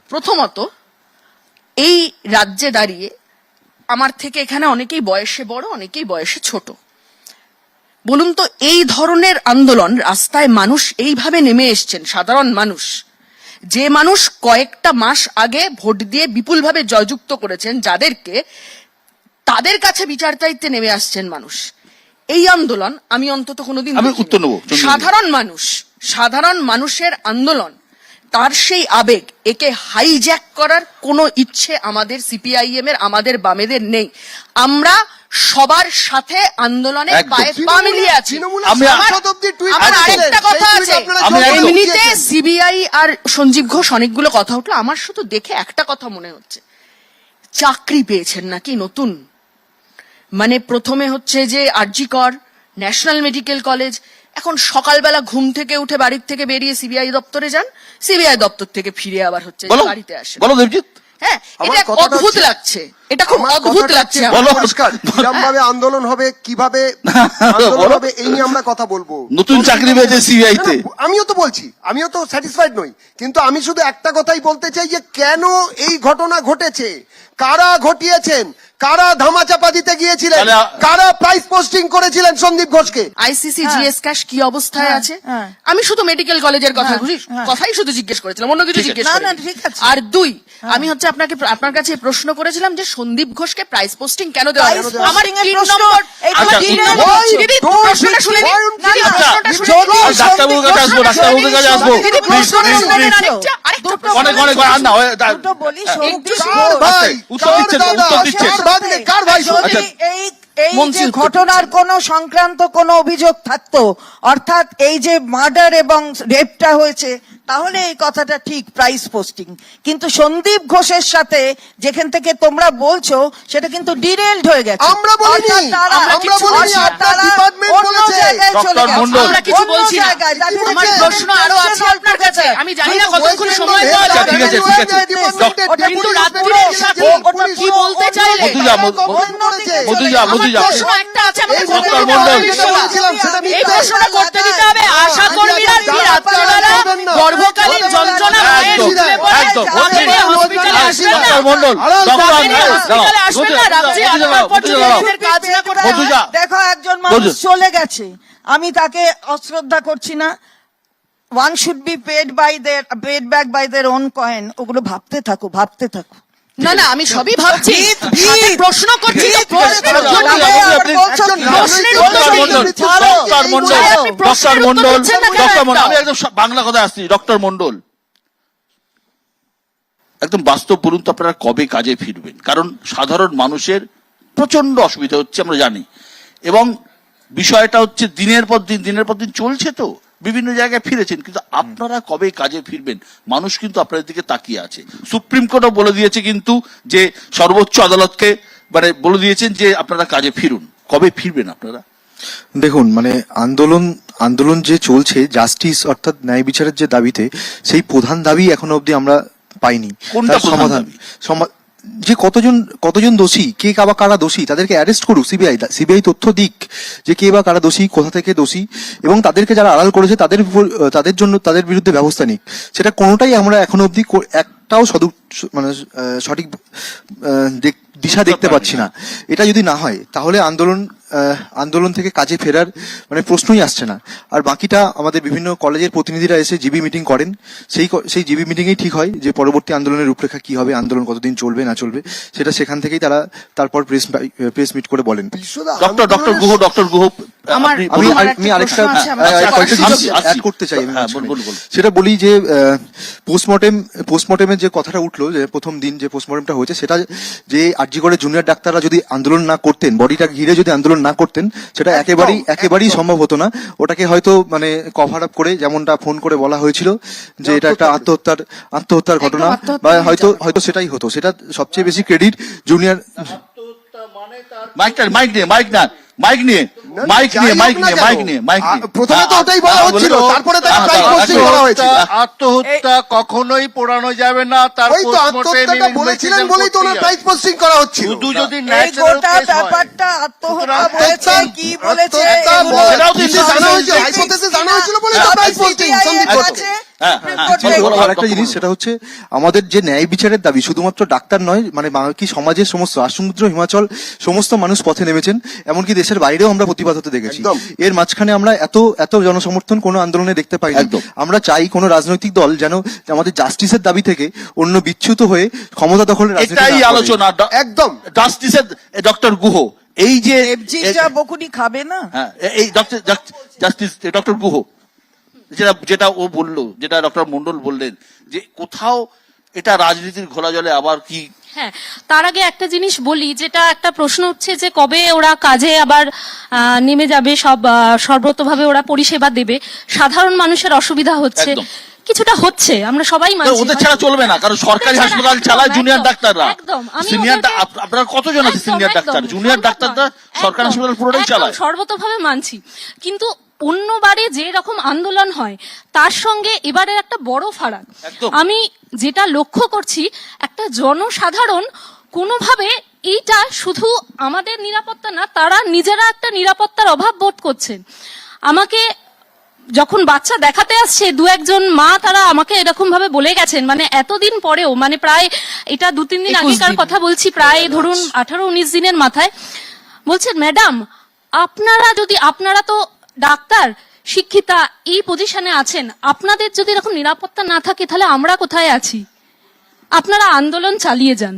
প্রথমত এই রাজ্যে দাঁড়িয়ে আমার থেকে এখানে অনেকেই বয়সে বড়, অনেকেই বয়সে ছোট। বলুন তো, এই ধরনের আন্দোলন রাস্তায় মানুষ এইভাবে নেমে এসছেন, সাধারণ মানুষ, যে মানুষ কয়েকটা মাস আগে ভোট দিয়ে বিপুলভাবে জয়যুক্ত করেছেন যাদেরকে, তাদের কাছে বিচার চাইতে নেমে আসছেন মানুষ। এই আন্দোলন আমি অন্তত কোনোদিন আমি দেখিনি। উত্তর নেবো, চন্দ্রবাবু। সাধারণ মানুষের আন্দোলন, তার সেই আবেগ, একে হাইজ্যাক করার কোনো ইচ্ছে আমাদের সিপিআইএম এর, আমাদের বামেদের নেই। আমরা সবার সাথে আন্দোলনে একদম। পায়ে পা মিলিয়ে আছি। তৃণমূলের আমি- সাংসদ অবধি টুইট আমার করেছিলেন। আরেকটা কথা সেই টুইট আছে, আপনারা আমি জবাব একদম- এমনিতে দিয়েছেন। সিবিআই আর সঞ্জীব ঘোষ অনেকগুলো কথা উঠলো, আমার শুধু দেখে একটা কথা মনে হচ্ছে, চাকরি পেয়েছেন নাকি নতুন। মানে প্রথমে হচ্ছে যে আরজি কর, ন্যাশনাল মেডিকেল কলেজ, এখন সকালবেলা ঘুম থেকে উঠে বাড়ির থেকে বেরিয়ে সিবিআই দপ্তরে যান, সিবিআই দপ্তর থেকে ফিরে আবার হচ্ছে যে বলো, বাড়িতে আসেন। বলো দেবজিৎ। হ্যাঁ, আমার এটা কথাটা অদ্ভুত হচ্ছে- লাগছে, এটা খুব আমার অদ্ভুত কথাটা লাগছে হচ্ছে আমার। বলো। পরিষ্কার, কিরমভাবে আন্দোলন হবে, কিভাবে আন্দোলন বলো। হবে, এই নিয়ে আমরা কথা বলবো। নতুন চাকরি পেয়েছে সিবিআই তে। না, আমিও তো বলছি, আমিও তো স্যাটিসফাইড নই, কিন্তু আমি শুধু একটা কথাই বলতে চাই যে কেন এই ঘটনা ঘটেছে, কারা ঘটিয়েছেন, কারা ধামাচাপা দিতে গিয়েছিলেন, তাহলে- কারা প্রাইস পোস্টিং করেছিলেন সন্দীপ ঘোষকে। আইসিসি জিএস ক্যাশ কি অবস্থায় হ্যাঁ, আছে? হ্যাঁ। আমি শুধু মেডিকেল কলেজের কথা হ্যাঁ। কথাই শুধু জিজ্ঞেস করেছিলাম, অন্য কিছু ঠিক আছে। জিজ্ঞেস না, না, করিনি। ঠিক আছে। আর দুই, আমি হচ্ছে আপনার কাছে প্রশ্ন করেছিলাম যে সন্দীপ ঘোষকে প্রাইস পোস্টিং কেন দেওয়া Price হলো? posting আমার এর 3 প্রশ্ন, নম্বর, এটা আমার আচ্ছা, 3 উত্তর- নম্বর, Why দিদি, don't প্রশ্নটা we- শুনে নিন, why don't দিদি, we- আচ্ছা, প্রশ্নটা শুনে যদি নিন। ডাক্তারবাবুর কাছে আসবো, ডাক্তারবাবুর কাছে আসবো। দিদি, Please, প্রশ্নটা please, শুনে নিন, please. আরেকটা প্রশ্ন অনেক শুনে অনেক নিন। আর না হয়, দুটো বলি, সন্দীপ কার ঘোষ- ভাই, উত্তর কার দিচ্ছেন, দাদা, উত্তর দিচ্ছেন। কার ভাগ্নে, কার ভাই? যদি আচ্ছা। এই মন্ত্রী যে উত্তর ঘটনার কোন সংক্রান্ত কোন অভিযোগ থাকতো, অর্থাৎ এই যে মার্ডার এবং রেপটা হয়েছে, তাহলে এই কথাটা ঠিক, প্রাইস পোস্টিং। কিন্তু সন্দীপ ঘোষের সাথে যেখান থেকে তোমরা বলছো সেটা কিন্তু ডিরেলড হয়ে গেছে। আমরা বলিনি, অর্থাৎ তারা- আমরা বলিনি, অর্থাৎ আপনার তারা department অন্য বলেছে। জায়গায় চলে ডক্টর গেছে। মণ্ডল। আমরা কিছু অন্য বলছি না। জায়গায়, that is আমার the প্রশ্ন আরো আছে আপনার কাছে, আমি জানি না কতক্ষণ সময় আচ্ছা, পাওয়া যাবে। ঠিক আছে, ঠিক আছে। ওটা কিন্তু পুলিশ রাত্রির সাথে ওটা কি বলতে চাইলে? মধুজা, মধুজা, আমার মধুজা। প্রশ্ন একটা আছে, আমাকে এই করতে ডক্টর দিতে মণ্ডল। হবে বিষয়টা। বলেছিলাম, সেটা এই মিথ্যে। প্রশ্নটা করতে দিতে হবে। আশা কর্মীরা কি রাত্রিবেলা গর্ভকালীন যন্ত্রণা মায়ের একদম, উঠলে পড়ে একদম। আপনি হসপিটালে আসবেন না? ডক্টর মণ্ডল, ডক্টর আপনি হসপিটালে আসবেন না? রাত্রি 8টার পর যদি নিজের কাজ না করে মধুজা। দেখো, একজন মানুষ চলে গেছে, আমি তাকে অশ্রদ্ধা করছি না। One should be paid back by their own coin. ওগুলো ভাবতে থাকো, ভাবতে থাকো। না না, আমি সবই ভাবছি, ভিত। সাথে প্রশ্ন করছি তো, প্রশ্নের উত্তর আপনি- দিন। আপনি- প্রশ্নের ডক্টর উত্তর মণ্ডল, দিন। ডক্টর মণ্ডল, আপনি প্রশ্নের ডক্টর উত্তর মণ্ডল, দিচ্ছেন না কেন ডক্টর মণ্ডল, একটাও? আমি একদম বাংলা কথা আসছি। ডক্টর মণ্ডল, একদম বাস্তব বলুন তো, আপনারা কবে কাজে ফিরবেন? কারণ সাধারণ মানুষের প্রচন্ড অসুবিধা হচ্ছে, আমরা জানি। এবং বিষয়টা হচ্ছে দিনের পর দিন চলছে, তো বিভিন্ন জায়গায় ফিরেছেন, কিন্তু আপনারা কবে কাজে ফিরবেন? মানুষ কিন্তু আপনাদের দিকে তাকিয়ে আছে। সুপ্রিম কোর্টও বলে দিয়েছে কিন্তু, যে সর্বোচ্চ আদালতকে মানে বলে দিয়েছেন যে আপনারা কাজে ফিরুন। কবে ফিরবেন আপনারা? দেখুন, মানে আন্দোলন যে চলছে, জাস্টিস অর্থাৎ ন্যায় বিচারের যে দাবিতে, সেই প্রধান দাবি এখনো অবধি আমরা পাইনি। কোনটা তার প্রধান সমাধান দাবি? যে কতজন দোষী, কে বা কারা দোষী, তাদেরকে অ্যারেস্ট করুক সিবিআই তথ্য দিক যে কে বা কারা দোষী, কোথা থেকে দোষী, এবং তাদেরকে যারা আড়াল করেছে তাদের বিরুদ্ধে ব্যবস্থা নিক। সেটা কোনোটাই আমরা এখনো অবধি একটাও সঠিক দিশা দেখতে পাচ্ছি না। এটা যদি না হয় তাহলে আন্দোলন থেকে কাজে ফেরার মানে প্রশ্নই আসছে না। আর বাকিটা আমাদের বিভিন্ন কলেজের প্রতিনিধিরা এসে জিবি মিটিং করেন, সেই জিবি মিটিংয়েই ঠিক হয় যে পরবর্তী আন্দোলনের রূপরেখা কি হবে, আন্দোলন কতদিন চলবে না চলবে, সেটা সেখান থেকেই তারা তারপর প্রেস মিট করে বলেন। ডক্টর গুহ আমার আপনি- আমি আমার আমি একটা আরেকটা প্রশ্ন আছে, আমার কয়েকটা জিনিস আসছি, আসছি। অ্যাড করতে চাই আমি হ্যাঁ, মাঝখানে। বলুন, বলুন। সেটা বলি যে পোস্টমর্টেমের যে কথাটা উঠলো, যে প্রথম দিন যে পোস্টমর্টেমটা হয়েছে, সেটা যে আরজি করে জুনিয়র ডাক্তাররা যদি আন্দোলন না করতেন, বডিটা ঘিরে যদি আন্দোলন না করতেন, সেটা একেবারেই সম্ভব হতো না। ওটাকে হয়তো মানে কভার আপ করে, যেমনটা ফোন করে বলা হয়েছিল যে এটা একটা আত্মহত্যার ঘটনা, আত্মহত্যা বা নিয়ে হয়তো সেটাই হতো। সেটা সবচেয়ে বেশি ক্রেডিট জুনিয়র মাইক নিয়ে প্রথমে তো ওটাই বলা হচ্ছিল, তারপরে তাকে প্রাইস পোস্টিং করা হয়েছে। আত্মহত্যা কখনোই পোড়ানো যাবে না, তার ওই তো আত্মহত্যাটা বলেছিলেন বলেই তো ওনার প্রাইস পোস্টিং করা হচ্ছিল। শুধু যদি এই ন্যাচারাল গোটা কেস হয়, ব্যাপারটা আত্মহত্যা বলেছে, কি বলেছে, আত্মহত্যা এগুলো সেটাও তো কিন্তু জানা হয়েছিল, hypothesis জানা হয়েছিল বলে তো প্রাইস পোস্টিং সন্দীপ ঘোষ। আরেকটা জিনিস, সেটা হচ্ছে আমাদের যে ন্যায় বিচারের দাবি, শুধুমাত্র ডাক্তার নয়, মানে বাকি সমাজের সমস্ত আসমুদ্র হিমাচল সমস্ত মানুষ পথে নেমেছেন, এমনকি দেশের বাইরেও আমরা প্রতিবাদ হতে দেখেছি। একদম। এর মাঝখানে আমরা এত জনসমর্থন কোনো আন্দোলনে দেখতে পাই না। একদম। আমরা চাই কোনো রাজনৈতিক দল যেন আমাদের জাস্টিসের দাবি থেকে অন্য বিচ্যুত হয়ে ক্ষমতা দখলের রাজনীতি না এটাই করে। আলোচনা একদম। জাস্টিসের ডক্টর গুহ, এই যে দেবজিৎ যা বকুনি খাবে না। হ্যাঁ, এই জাস্টিস ডক্টর গুহ, যেটা ও বললো, যেটা ডক্টর মন্ডল বললেন, যে কোথাও এটা রাজনীতির ঘোলা জলে আবার কি। হ্যাঁ, তার আগে একটা জিনিস বলি, যেটা একটা প্রশ্ন উঠছে যে কবে ওরা কাজে আবার নেমে যাবে, সর্বতভাবে ওরা পরিষেবা দেবে। সাধারণ মানুষের অসুবিধা হচ্ছে, একদম। কিছুটা হচ্ছে, আমরা সবাই মানছি। ওদের ছাড়া চলবে না, কারণ সরকারি ওদের ছাড়া হাসপাতাল একদম, চালায় জুনিয়র একদম, ডাক্তাররা। একদম। আমি সিনিয়র ওদেরকে- আপনারা কতজন আছে একদম, সিনিয়র একদম, ডাক্তার? জুনিয়র সম্ভব ডাক্তাররা নয়। সরকারি একদম, হাসপাতাল পুরোটাই একদম, চালায়। সর্বতোভাবে মানছি, কিন্তু অন্যবারে যে রকম আন্দোলন হয় তার সঙ্গে এবারের একটা বড় ফারাক। একদম। আমি যেটা লক্ষ্য করছি, একটা জনসাধারণ কোনোভাবে এইটা শুধু আমাদের নিরাপত্তা না, তারা নিজেরা একটা নিরাপত্তার অভাব বোধ করছেন। আমাকে যখন বাচ্চা দেখাতে আসছে, দু একজন মা তারা আমাকে এরকম ভাবে বলে গেছেন, মানে এতদিন পরেও, মানে প্রায় এটা 2-3 দিন 21 আগেকার দিন। কথা বলছি, প্রায় ধরুন 18-19 দিনের মাথায়, বলছেন ম্যাডাম আপনারা তো ডাক্তার, শিক্ষিতা, এই পজিশনে আছেন, আপনাদের যদি এরকম নিরাপত্তা না থাকে তাহলে আমরা কোথায় আছি? আপনারা আন্দোলন চালিয়ে যান,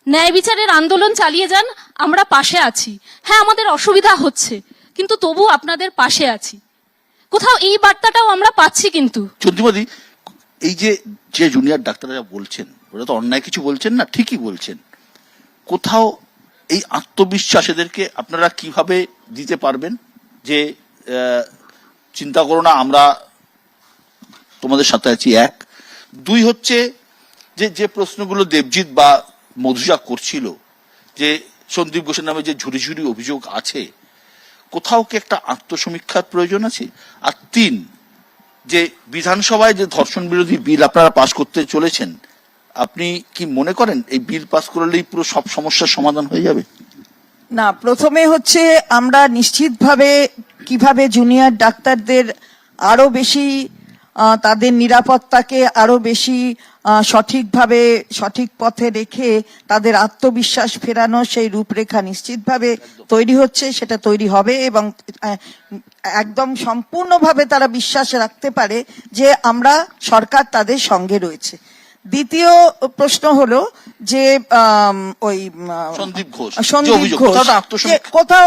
ন্যায় বিচারের আন্দোলন চালিয়ে যান, আমরা পাশে আছি। হ্যাঁ, আমাদের অসুবিধা হচ্ছে, কিন্তু তবু আপনাদের পাশে আছি। কোথাও এই বার্তাটাও আমরা পাচ্ছি। কিন্তু চন্দ্রিমাদি, এই যে জুনিয়র ডাক্তাররা বলছেন, ওরা তো অন্যায় কিছু বলছেন না, ঠিকই বলছেন। কোথাও এই আত্মবিশ্বাস এদেরকে আপনারা কিভাবে দিতে পারবেন যে চিন্তা করো না, আমরা তোমাদের সাথে আছি? এক, দুই হচ্ছে যে প্রশ্নগুলো দেবজিৎ বা মধুজা করছিল, যে সন্দীপ ঘোষের নামে যে ঝুড়ি ঝুড়ি অভিযোগ আছে, কোথাও কি একটা আত্মসমীক্ষার প্রয়োজন আছে? আর তিন, যে বিধানসভায় যে ধর্ষণ বিরোধী বিল আপনারা পাশ করতে চলেছেন, আপনি কি মনে করেন এই বিল পাস করলেই পুরো সব সমস্যার সমাধান হয়ে যাবে? না, প্রথমে হচ্ছে আমরা নিশ্চিতভাবে কিভাবে জুনিয়র ডাক্তারদের আরো বেশি তাদের নিরাপত্তাকে আরো বেশি সঠিকভাবে সঠিক পথে রেখে তাদের আত্মবিশ্বাস ফেরানো, সেই রূপরেখা নিশ্চিতভাবে তৈরি হচ্ছে, সেটা তৈরি হবে, এবং একদম সম্পূর্ণভাবে তারা বিশ্বাস রাখতে পারে যে আমরা সরকার তাদের সঙ্গে রয়েছে। দ্বিতীয় প্রশ্ন হলো যে সন্দীপ ঘোষ কোথাও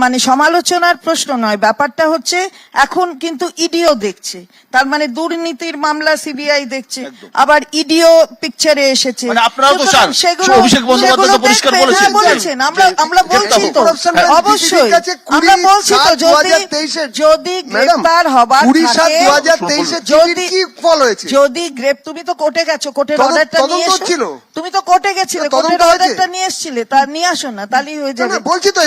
মানে সমালোচনার প্রশ্ন নয়, ব্যাপারটা হচ্ছে এখন কিন্তু ইডিও দেখছে, তার মানে দুর্নীতির মামলা সিবিআই দেখছে, আবার ইডিও পিকচারে এসেছে। মানে আপনারাও তো চান, অভিষেক বন্দ্যোপাধ্যায় তো পরিষ্কার বলেছেন, আমরা বলছি তো, অবশ্যই আমরা বলছি তো, যদি গ্রেফতার হবার থাকে, যদি তুমি তো কোর্টে গেছো, কোর্টের অর্ডারটা নিয়ে এসো, তুমি তো কোর্টে গেছিলে, কোর্টের অর্ডারটা নিয়ে এসছিলে, তার নিয়ে আসো না, তাহলেই হয়ে যাবে। বলছি তো,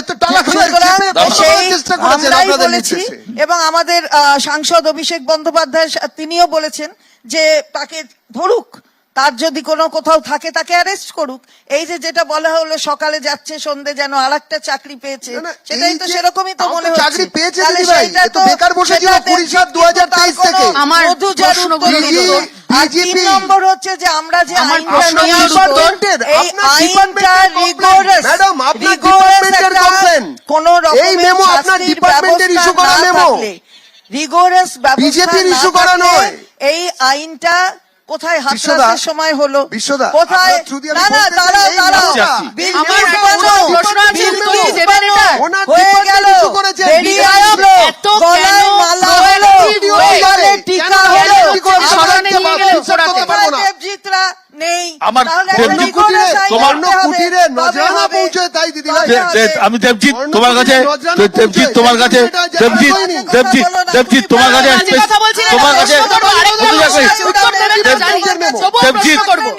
আমরাই বলেছি, এবং আমাদের সাংসদ অভিষেক বন্দ্যোপাধ্যায় তিনিও বলেছেন যে তাকে ধরুক, তার যদি কোনো কোথাও থাকে তাকে অ্যারেস্ট করুক। এই যেটা বলা হলো সকালে যাচ্ছে সন্ধে যেন আরেকটা চাকরি পেয়েছে, সেটাই তো সেরকমই তো মনে হচ্ছে। চাকরি পেয়েছে সেইটা তো বেকার বসেছিল 20/7/2023 থেকে। আমার প্রশ্নগুলো আর 3 নম্বর হচ্ছে যে আমরা যে আইনটা নিয়ে আসবো, এই আইনটা রিগোরাস, ম্যাডাম আপনার ডিপার্টমেন্টের কমপ্লেন, কোন এই মেমো আপনার ডিপার্টমেন্টের ইস্যু করা মেমো, রিগোরাস বিজেপির ইস্যু করা নয়। এই আইনটা কোথায় হাসপাতালের সময় হলো, বিশ্বদা কোথায়? না না, দাঁড়াও, আমার বিল নেই আমার তাহলে বন্য একটা legal কুটিরে asylum তোমার করতে হবে, কুটিরে তবে নজরানা হবে। পৌঁছয় তাই দিদি ভাই। তবে হবে। আমি দেবজিৎ বর্ণ তোমার কাছে কুটিরে নজরানা দেবজিৎ পৌঁছয়, তোমার কাছে এটা যেটা দেবজিৎ হয়নি। দেবজিৎ কথা বলো না, দেবজিৎ তুমি তোমার কাছে বাজে কথা বলছিলে, তোমার না, কাছে প্রশ্ন করবো, আরেকটা বুঝে যাবে। প্রশ্ন উত্তর দেবে তো জানি, তবুও দেবজিৎ প্রশ্ন করবো।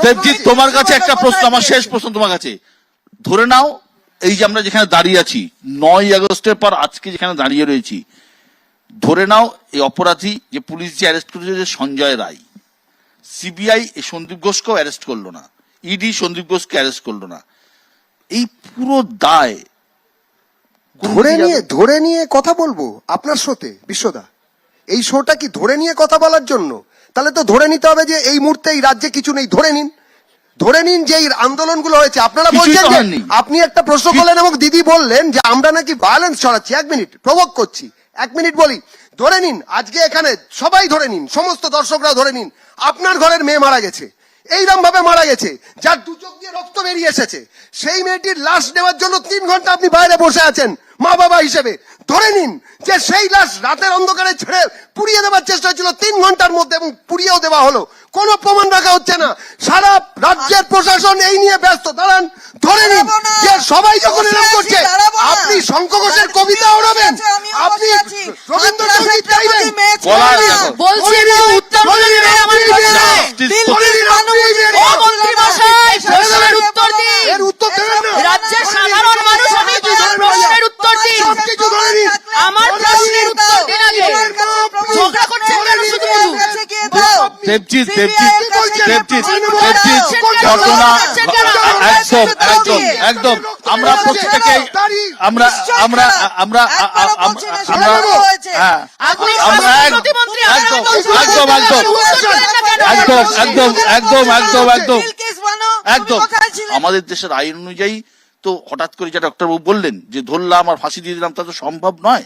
দেবজিৎ তোমার কাছে একটা প্রশ্ন, আমার শেষ প্রশ্ন তোমার কাছে। ধরে নাও এই যে আমরা যেখানে দাঁড়িয়ে আছি 9ই আগস্টের পর আজকে যেখানে দাঁড়িয়ে রয়েছি, ধরে নাও এই অপরাধী যে পুলিশ যে অ্যারেস্ট করেছে যে সঞ্জয় রায়, সিবিআই এই সন্দীপ ঘোষকেও অ্যারেস্ট করলো না, ইডি সন্দীপ ঘোষকে অ্যারেস্ট করলো না, এই পুরো দায় ধরে নিয়ে কথা বলবো আপনার শোতে বিশ্বদা, এই শোটা কি ধরে নিয়ে কথা বলার জন্য? তাহলে তো ধরে নিতে হবে যে এই মুহূর্তে এই রাজ্যে কিছু নেই। ধরে নিন যে এই আন্দোলনগুলো হয়েছে। আপনারা কিছুই বলছেন তো যে হয়নি। আপনি একটা প্রশ্ন করলেন এবং দিদি বললেন যে আমরা নাকি ভায়োলেন্স ছড়াচ্ছি। 1 মিনিট প্রভোগ করছি, 1 মিনিট বলি। ধরে নিন আজকে এখানে সবাই ধরে নিন, সমস্ত দর্শকরা ধরে নিন আপনার ঘরের মেয়ে মারা গেছে, এইরকম ভাবে মারা গেছে, যার 2 চোখ দিয়ে রক্ত বেরিয়ে এসেছে। সেই মেয়েটির লাশ নেওয়ার জন্য 3 ঘন্টা আপনি বাইরে বসে আছেন মা বাবা হিসেবে। ধরে নিন যে সেই লাশ রাতের অন্ধকারে ছেড়ে পুড়িয়ে দেওয়ার চেষ্টা হয়েছিল 3 ঘন্টার মধ্যে, এবং পুড়িয়েও দেওয়া হলো, কোনো প্রমাণ রাখা হচ্ছে না। সারা রাজ্যের প্রশাসন এই নিয়ে ব্যস্ত। দাঁড়ান, ধরে নিন যে সবাই যখন এরকম করছে, আপনি শঙ্খ ঘোষের কবিতা ওড়াবেন, আপনি রবীন্দ্রসঙ্গীত গাইবেন। বলার দেখো। বলছি না, উত্তরগুলো দেবেন আমার প্রশ্নে। ও মন্ত্রীমশাই, প্রশ্নের উত্তর দিন। এর উত্তর দেবেন না। রাজ্যের সাধারণ মানুষ, আমি দুজন প্রশ্নের উত্তর দিন। সবকিছু ধরে নিন। আমার প্রশ্নের উত্তর দিন আগে। ঝগড়া করছেন কেন শুধু শুধু? দেবজিৎ ঘটনা ঘটনা একদম একদম আমরা প্রত্যেকেই আমরা আমরা আমরা আমরা হ্যাঁ আপনি আমরা প্রতিমন্ত্রী, একদম আমরা একদম একদম উত্তর দেন না কেন? একদম একদম আমাদের দেশের আইন অনুযায়ী তো হঠাৎ করে যা ডক্টরবাবু বললেন যে ধরলাম আর ফাঁসি দিয়ে দিলাম, তা তো সম্ভব নয়।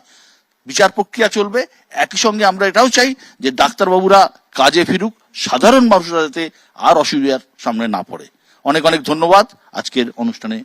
বিচার প্রক্রিয়া চলবে। একই সঙ্গে আমরা এটাও চাই যে ডাক্তারবাবুরা কাজে ফিরুক, সাধারণ মানুষরা যাতে আর অসুবিধার সামনে না পড়ে। অনেক অনেক ধন্যবাদ আজকের অনুষ্ঠানে